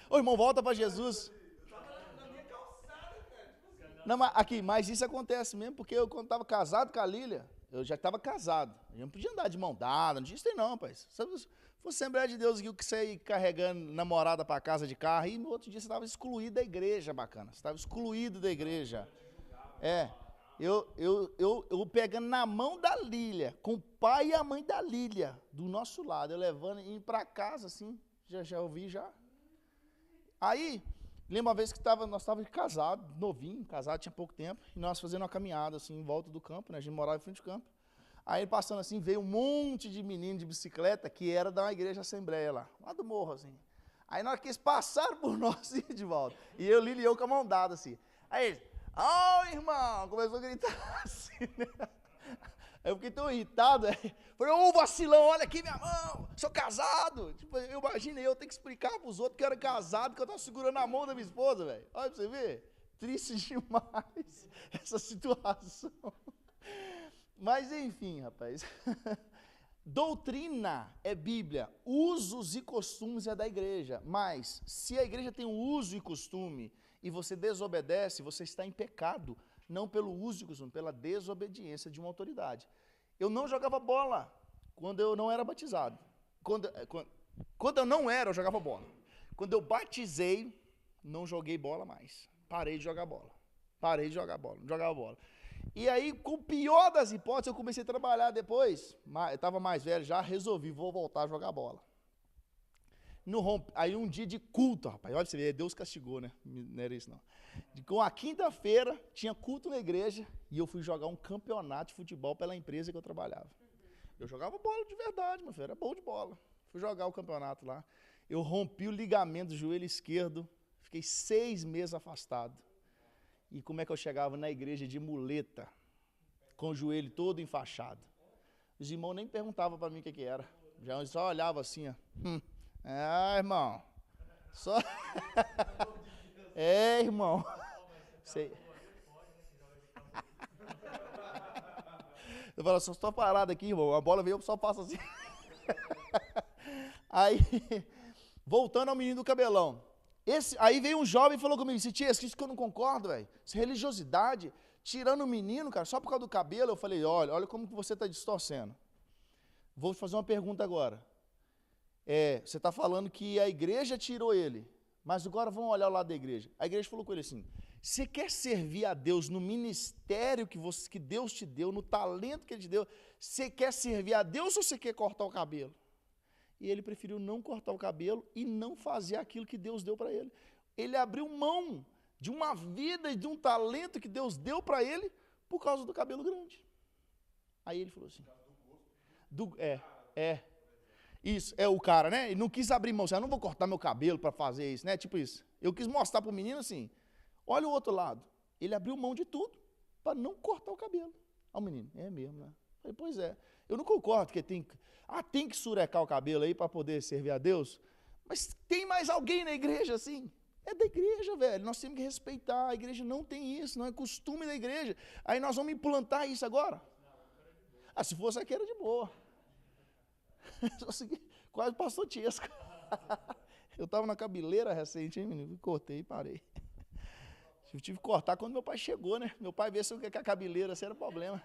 Ô, irmão, volta para Jesus. Eu tava na minha calçada, velho. Não, mas isso acontece mesmo, porque eu, quando estava casado com a Lília, eu já estava casado. Eu não podia andar de mão dada, não tinha isso aí não, rapaz. Se fosse Assembleia de Deus, que você ia carregando namorada para casa de carro, e no outro dia você estava excluído da igreja, bacana. Você estava excluído da igreja. Eu pegando na mão da Lília, com o pai e a mãe da Lília, do nosso lado, eu levando e indo para casa, assim, já ouvi já. Aí, lembra uma vez que nós estávamos casados, novinho, casado, tinha pouco tempo, e nós fazendo uma caminhada, assim, em volta do campo, né, a gente morava em frente ao campo. Aí, passando assim, veio um monte de menino de bicicleta, que era da igreja Assembleia lá do morro, assim. Aí, na hora que eles passaram por nós, de volta, e eu, Lília e eu com a mão dada, assim. Aí eles, irmão, começou a gritar assim, né? Aí eu fiquei tão irritado, falei, ô vacilão, olha aqui minha mão, sou casado. Tipo, eu imaginei eu ter que explicar pros outros que eu era casado, que eu tava segurando a mão da minha esposa, velho. Olha pra você ver, triste demais essa situação. Mas enfim, rapaz, doutrina é Bíblia, usos e costumes é da igreja, mas se a igreja tem um uso e costume e você desobedece, você está em pecado, não pelo uso e costume, pela desobediência de uma autoridade. Eu não jogava bola quando eu não era batizado. Quando eu não era, eu jogava bola. Quando eu batizei, não joguei bola mais. Parei de jogar bola. Não jogava bola. E aí, com o pior das hipóteses, eu comecei a trabalhar depois. Eu estava mais velho já, resolvi, vou voltar a jogar bola. Aí um dia de culto, rapaz, olha pra você ver, Deus castigou, né? Não era isso não. Com a quinta-feira, tinha culto na igreja, e eu fui jogar um campeonato de futebol pela empresa que eu trabalhava. Eu jogava bola de verdade, meu filho, era bom de bola. Fui jogar o campeonato lá. Eu rompi o ligamento do joelho esquerdo, fiquei 6 meses afastado. E como é que eu chegava na igreja de muleta, com o joelho todo enfaixado? Os irmãos nem perguntavam para mim o que era. Já só olhavam assim, ó. Irmão. Só. Irmão. Sei. Eu falo, só estou parado aqui, irmão. A bola veio, eu só passo assim. Aí, voltando ao menino do cabelão. Aí veio um jovem e falou comigo, tia, isso que eu não concordo, velho. Essa religiosidade, tirando o menino, cara, só por causa do cabelo. Eu falei, olha como que você está distorcendo. Vou te fazer uma pergunta agora. Você está falando que a igreja tirou ele, mas agora vamos olhar o lado da igreja. A igreja falou com ele assim, você quer servir a Deus no ministério que Deus te deu, no talento que Ele te deu, você quer servir a Deus ou você quer cortar o cabelo? E ele preferiu não cortar o cabelo e não fazer aquilo que Deus deu para ele. Ele abriu mão de uma vida e de um talento que Deus deu para ele por causa do cabelo grande. Aí ele falou assim, isso, o cara, né? Ele não quis abrir mão, eu não vou cortar meu cabelo para fazer isso, né? Tipo isso. Eu quis mostrar para o menino assim, olha o outro lado. Ele abriu mão de tudo para não cortar o cabelo. O menino, é mesmo, né? Eu falei, pois é. Eu não concordo que tem que surecar o cabelo aí para poder servir a Deus, mas tem mais alguém na igreja assim? É da igreja, velho, nós temos que respeitar, a igreja não tem isso, não é costume da igreja. Aí nós vamos implantar isso agora? Se fosse aqui era de boa. Quase pastor Tiesco. Eu tava na cabeleira recente, hein, menino? Cortei e parei. Eu tive que cortar quando meu pai chegou, né? Meu pai vê se eu quer que a cabeleira, assim, era problema.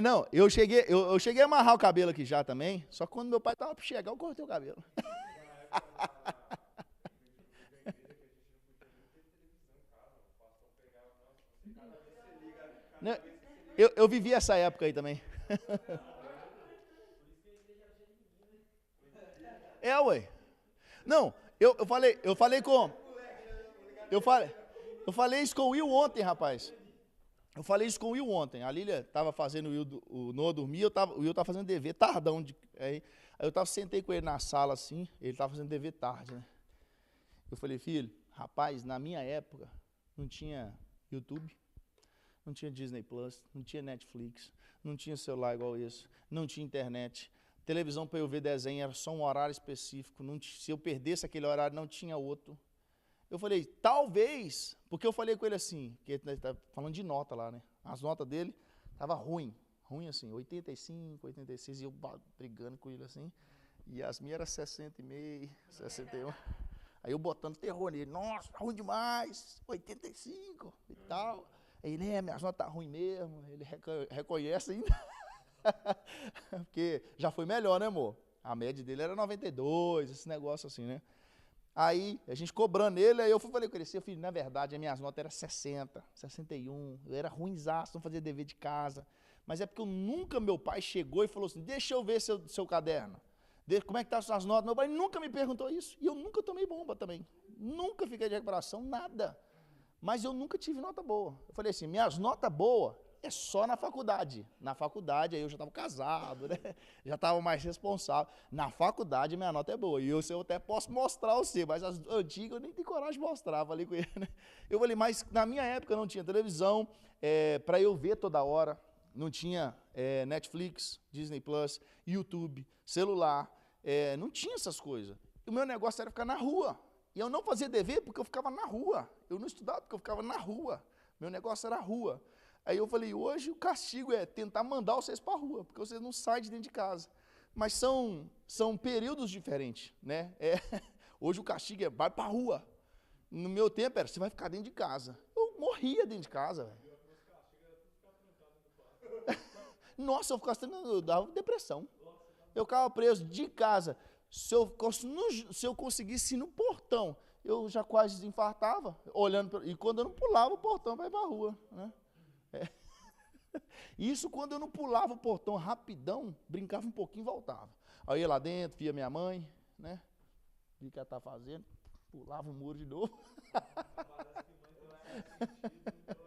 Não, eu cheguei a amarrar o cabelo aqui já também, só que quando meu pai tava para chegar, eu cortei o cabelo. Não, eu vivi essa época aí também. Ué. Não, eu falei isso com o Will ontem, rapaz. Eu falei isso com o Will ontem. A Lília estava fazendo o Noah dormir, o Will estava fazendo dever tardão. Aí eu sentei com ele na sala assim, ele estava fazendo dever tarde, né? Eu falei, filho, rapaz, na minha época não tinha YouTube, não tinha Disney Plus, não tinha Netflix, não tinha celular igual esse, não tinha internet. Televisão para eu ver desenho era só um horário específico. Se eu perdesse aquele horário, não tinha outro. Eu falei, talvez, porque eu falei com ele assim, que ele tá falando de nota lá, né? As notas dele estavam ruim assim, 85, 86, e eu brigando com ele assim, e as minhas eram 60,5, 61. Aí eu botando terror nele, nossa, ruim demais, 85 e tal. Aí ele, minhas notas tá ruim mesmo, ele reconhece ainda, porque já foi melhor, né, amor? A média dele era 92, esse negócio assim, né? Aí, a gente cobrando ele, aí eu falei com ele, seu filho, na verdade, as minhas notas eram 60, 61, eu era ruinzaço, não fazia dever de casa. Mas é porque meu pai chegou e falou assim, deixa eu ver seu caderno, como é que tá as suas notas? Meu pai nunca me perguntou isso, e eu nunca tomei bomba também, nunca fiquei de recuperação, nada. Mas eu nunca tive nota boa. Eu falei assim, minhas notas boas é só na faculdade. Na faculdade, aí eu já estava casado, né? Já estava mais responsável. Na faculdade, minha nota é boa. E eu até posso mostrar você, mas as antigas eu nem tenho coragem de mostrar. Falei com ele, né? Eu falei, mas na minha época não tinha televisão para eu ver toda hora. Não tinha Netflix, Disney Plus, YouTube, celular. Não tinha essas coisas. O meu negócio era ficar na rua. E eu não fazia dever porque eu ficava na rua. Eu não estudava porque eu ficava na rua. Meu negócio era a rua. Aí eu falei, hoje o castigo é tentar mandar vocês para a rua, porque vocês não saem de dentro de casa. Mas são períodos diferentes, né? Hoje o castigo é vai para a rua. No meu tempo era, você vai ficar dentro de casa. Eu morria dentro de casa, velho. Nossa, eu dava depressão. Eu ficava preso de casa. Se eu conseguisse ir no portão, eu já quase desinfartava, olhando, e quando eu não pulava o portão, vai para a rua, né? Isso quando eu não pulava o portão rapidão, brincava um pouquinho e voltava. Aí eu ia lá dentro, via minha mãe, né? Vi o que ela tá fazendo, pulava o muro de novo. Eu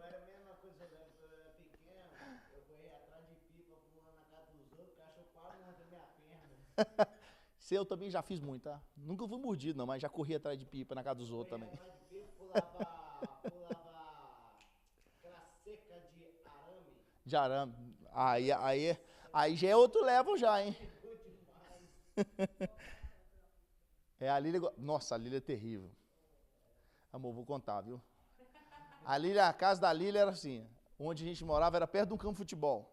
era a mesma coisa, eu era pequeno, eu corria atrás de pipa, pulando na casa dos outros, o cachorro quase mordeu minha perna. Isso eu também já fiz muito, tá? Nunca fui mordido não, mas já corri atrás de pipa na casa dos outros também. Atrás de pipa, pulava aquela seca de arame. De arame. Aí já é outro level já, hein? A Lília... Nossa, a Lília é terrível. Amor, vou contar, viu? A casa da Lília era assim, onde a gente morava era perto de um campo de futebol.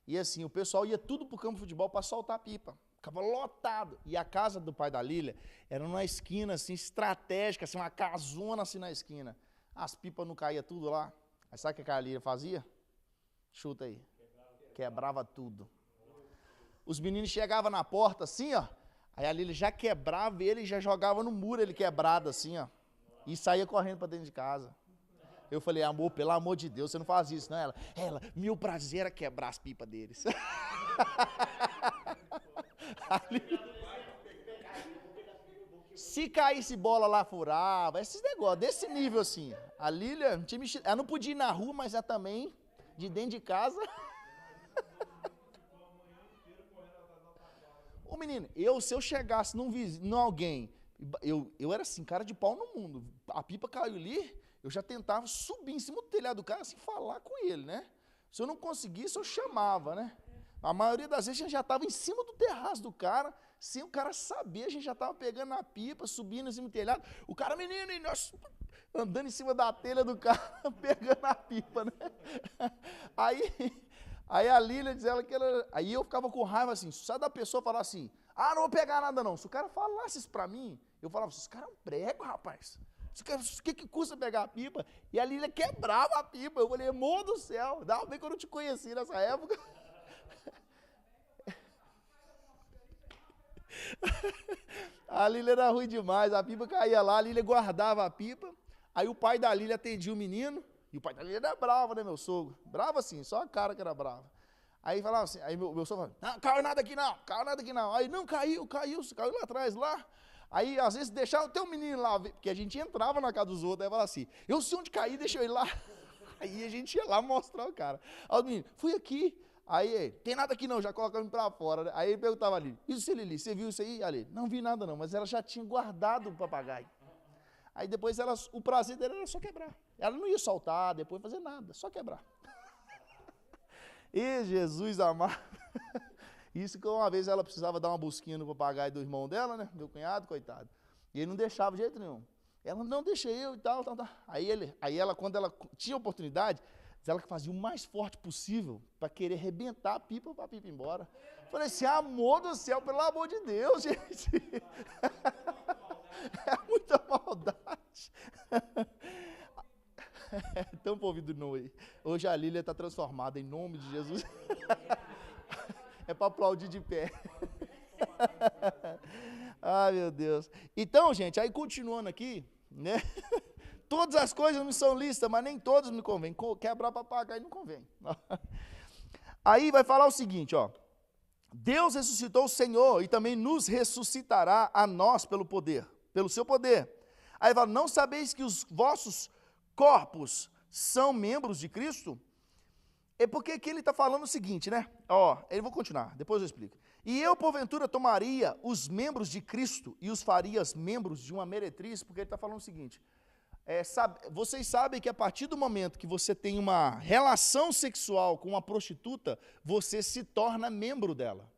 E assim, o pessoal ia tudo pro campo de futebol para soltar pipa. Ficava lotado. E a casa do pai da Lília era numa esquina assim, estratégica, assim, uma casona assim na esquina. As pipas não caíam tudo lá. Aí sabe o que a Lília fazia? Chuta aí. Quebrava tudo. Os meninos chegavam na porta assim, ó. Aí a Lília já quebrava ele e já jogava no muro ele quebrado assim, ó. E saía correndo para dentro de casa. Eu falei, amor, pelo amor de Deus, você não faz isso, não? Ela, meu prazer era quebrar as pipas deles. Se caísse bola lá, furava, esses negócios, desse nível assim. A Lília, ela não podia ir na rua, mas ela também, de dentro de casa. Ô menino, se eu chegasse num alguém, eu era assim, cara de pau no mundo. A pipa caiu ali, eu já tentava subir em cima do telhado do cara, assim, falar com ele, né? Se eu não conseguisse, eu chamava, né? A maioria das vezes a gente já estava em cima do terraço do cara, sem o cara saber, a gente já estava pegando na pipa, subindo em cima do telhado. O cara, menino, andando em cima da telha do carro, pegando a pipa, né? Aí a Lília diz ela que ela... Aí eu ficava com raiva assim, só da pessoa falar assim, não vou pegar nada não. Se o cara falasse isso pra mim, eu falava, esse cara é um prego, rapaz. O que custa pegar a pipa? E a Lília quebrava a pipa. Eu falei, amor do céu, dá bem que eu não te conheci nessa época. A Lília era ruim demais, a pipa caía lá, a Lília guardava a pipa. Aí o pai da Lília atendia o menino, e o pai da Lília era bravo, né, meu sogro? Bravo assim, só a cara que era brava. Aí falava assim, aí meu sogro falava, não, caiu nada aqui não. Aí, não, caiu lá atrás, lá. Aí, às vezes, deixava o teu menino lá, porque a gente entrava na casa dos outros, aí falava assim, eu sei onde cair, deixa eu ir lá. Aí a gente ia lá mostrar o cara. Aí o menino, fui aqui. Aí, tem nada aqui não, já colocamos pra fora. Né? Aí ele perguntava ali, isso, Lili, você viu isso aí? Ali, não vi nada não, mas ela já tinha guardado o papagaio. Aí depois, o prazer dela era só quebrar. Ela não ia soltar, depois fazer nada, só quebrar. E Jesus amado. Isso que uma vez ela precisava dar uma busquinha no papagaio do irmão dela, né? Meu cunhado, coitado. E ele não deixava de jeito nenhum. Ela, não, deixa eu e tal. Aí ela, quando ela tinha oportunidade, ela que fazia o mais forte possível para querer arrebentar a pipa para a pipa ir embora. Falei assim, amor do céu, pelo amor de Deus, gente. É muita maldade. Tampa o ouvido do Noé. Hoje a Lília está transformada em nome de Jesus. É para aplaudir de pé. Ai, meu Deus. Então, gente, aí continuando aqui, né? Todas as coisas me são lícitas, mas nem todas me convêm. Quebrar papagaio não convém. Aí vai falar o seguinte, ó. Deus ressuscitou o Senhor e também nos ressuscitará a nós pelo seu poder. Aí fala, não sabeis que os vossos corpos são membros de Cristo? É porque aqui ele está falando o seguinte, né? Ó, eu vou continuar, depois eu explico. E eu, porventura, tomaria os membros de Cristo e os faria membros de uma meretriz, porque ele está falando o seguinte, vocês sabem que a partir do momento que você tem uma relação sexual com uma prostituta, você se torna membro dela.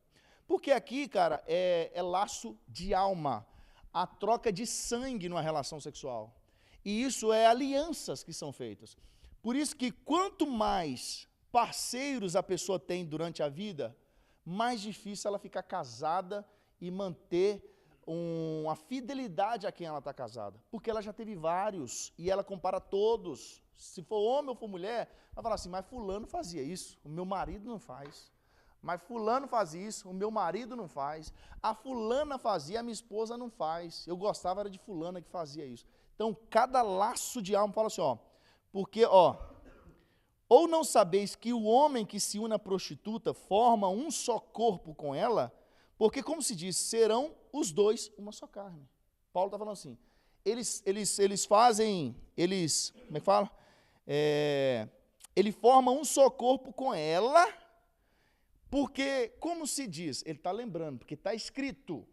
Porque aqui, cara, é laço de alma, a troca de sangue numa relação sexual. E isso é alianças que são feitas. Por isso que quanto mais parceiros a pessoa tem durante a vida, mais difícil ela ficar casada e manter uma fidelidade a quem ela está casada. Porque ela já teve vários e ela compara todos. Se for homem ou for mulher, ela fala assim, mas fulano fazia isso, o meu marido não faz. Mas fulano fazia isso, o meu marido não faz. A fulana fazia, a minha esposa não faz. Eu gostava era de fulana que fazia isso. Então, cada laço de alma, fala assim, ó, porque, ó, ou não sabeis que o homem que se une à prostituta forma um só corpo com ela, porque, como se diz, serão os dois uma só carne. Paulo está falando assim, eles fazem, como é que fala? Ele forma um só corpo com ela, porque, como se diz, ele está lembrando, porque está escrito,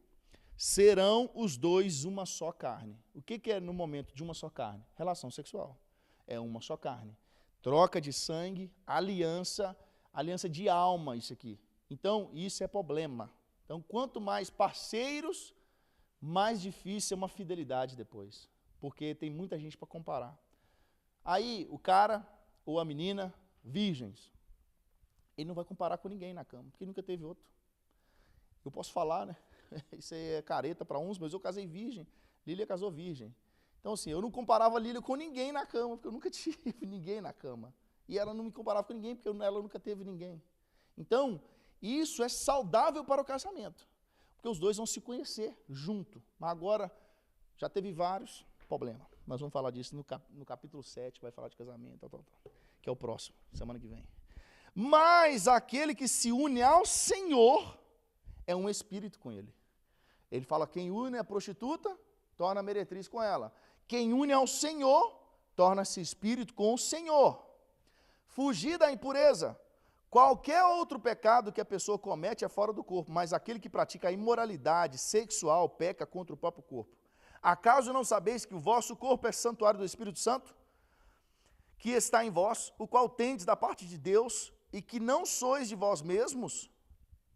serão os dois uma só carne. O que é no momento de uma só carne? Relação sexual. É uma só carne. Troca de sangue, aliança de alma, isso aqui. Então, isso é problema. Então, quanto mais parceiros, mais difícil é uma fidelidade depois. Porque tem muita gente para comparar. Aí, o cara ou a menina, virgens, ele não vai comparar com ninguém na cama, porque nunca teve outro. Eu posso falar, né? Isso aí é careta para uns, mas eu casei virgem. Lília casou virgem. Então, assim, eu não comparava a Lília com ninguém na cama, porque eu nunca tive ninguém na cama. E ela não me comparava com ninguém, porque ela nunca teve ninguém. Então, isso é saudável para o casamento, porque os dois vão se conhecer junto. Mas agora, já teve vários problemas. Nós vamos falar disso no capítulo 7, vai falar de casamento, que é o próximo, semana que vem. Mas aquele que se une ao Senhor é um espírito com ele. Ele fala, quem une a prostituta, torna a meretriz com ela. Quem une ao Senhor, torna-se espírito com o Senhor. Fugir da impureza. Qualquer outro pecado que a pessoa comete é fora do corpo, mas aquele que pratica a imoralidade sexual peca contra o próprio corpo. Acaso não sabeis que o vosso corpo é santuário do Espírito Santo, que está em vós, o qual tendes da parte de Deus, e que não sois de vós mesmos?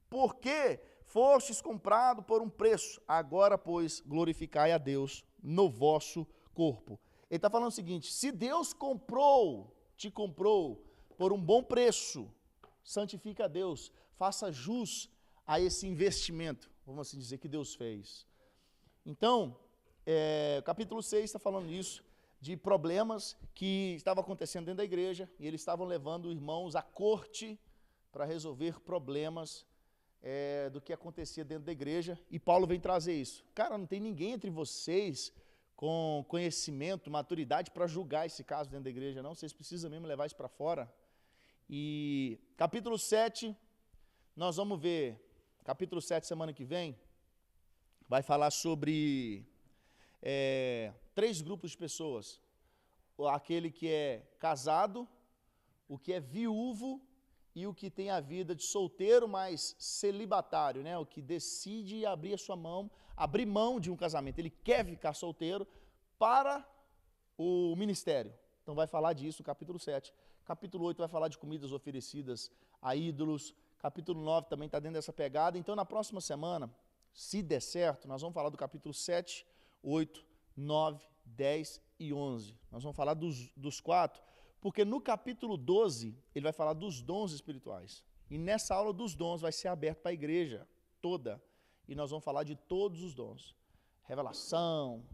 Porque fostes comprado por um preço. Agora, pois, glorificai a Deus no vosso corpo Ele está falando o seguinte: se Deus te comprou por um bom preço, santifica a Deus, faça jus a esse investimento, vamos assim dizer, que Deus fez. Então, capítulo 6 está falando isso, de problemas que estavam acontecendo dentro da igreja, e eles estavam levando irmãos à corte para resolver problemas do que acontecia dentro da igreja, e Paulo vem trazer isso. Cara, não tem ninguém entre vocês com conhecimento, maturidade para julgar esse caso dentro da igreja, não, vocês precisam mesmo levar isso para fora. E capítulo 7, nós vamos ver, capítulo 7 semana que vem, vai falar sobre 3 grupos de pessoas: aquele que é casado, o que é viúvo e o que tem a vida de solteiro, mas celibatário, né? O que decide abrir mão de um casamento, ele quer ficar solteiro para o ministério. Então vai falar disso, capítulo 7. Capítulo 8 vai falar de comidas oferecidas a ídolos. Capítulo 9 também está dentro dessa pegada. Então na próxima semana, se der certo, nós vamos falar do capítulo 7, 8, 9, 10 e 11. Nós vamos falar dos 4, porque no capítulo 12, ele vai falar dos dons espirituais. E nessa aula dos dons vai ser aberto para a igreja toda. E nós vamos falar de todos os dons. Revelação,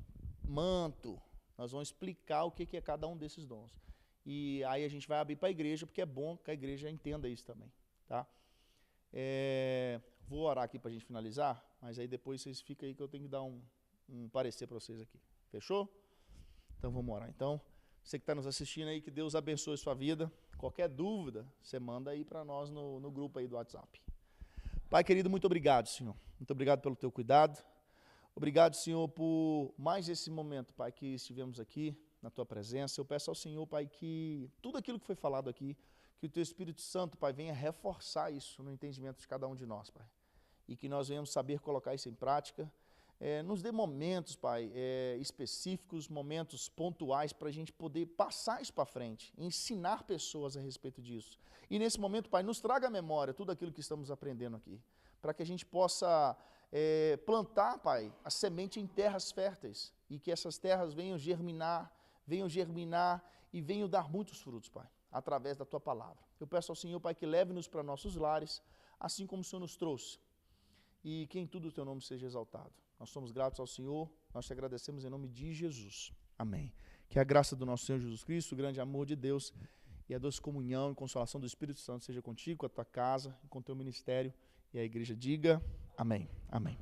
manto. Nós vamos explicar o que é cada um desses dons. E aí a gente vai abrir para a igreja, porque é bom que a igreja entenda isso também. Tá? Vou orar aqui para a gente finalizar, mas aí depois vocês ficam aí que eu tenho que dar um parecer para vocês aqui. Fechou? Então vamos orar. Então, você que está nos assistindo aí, que Deus abençoe a sua vida. Qualquer dúvida, você manda aí para nós no grupo aí do WhatsApp. Pai querido, muito obrigado, Senhor. Muito obrigado pelo teu cuidado. Obrigado, Senhor, por mais esse momento, Pai, que estivemos aqui na tua presença. Eu peço ao Senhor, Pai, que tudo aquilo que foi falado aqui, que o teu Espírito Santo, Pai, venha reforçar isso no entendimento de cada um de nós, Pai. E que nós venhamos saber colocar isso em prática. Nos dê momentos, Pai, específicos, momentos pontuais para a gente poder passar isso para frente, ensinar pessoas a respeito disso. E nesse momento, Pai, nos traga à memória tudo aquilo que estamos aprendendo aqui, para que a gente possa plantar, Pai, a semente em terras férteis e que essas terras venham germinar e venham dar muitos frutos, Pai, através da Tua palavra. Eu peço ao Senhor, Pai, que leve-nos para nossos lares, assim como o Senhor nos trouxe, e que em tudo o Teu nome seja exaltado. Nós somos gratos ao Senhor, nós te agradecemos em nome de Jesus. Amém. Que a graça do nosso Senhor Jesus Cristo, o grande amor de Deus e a doce comunhão e consolação do Espírito Santo seja contigo, com a tua casa e com o teu ministério. E a igreja diga amém. Amém.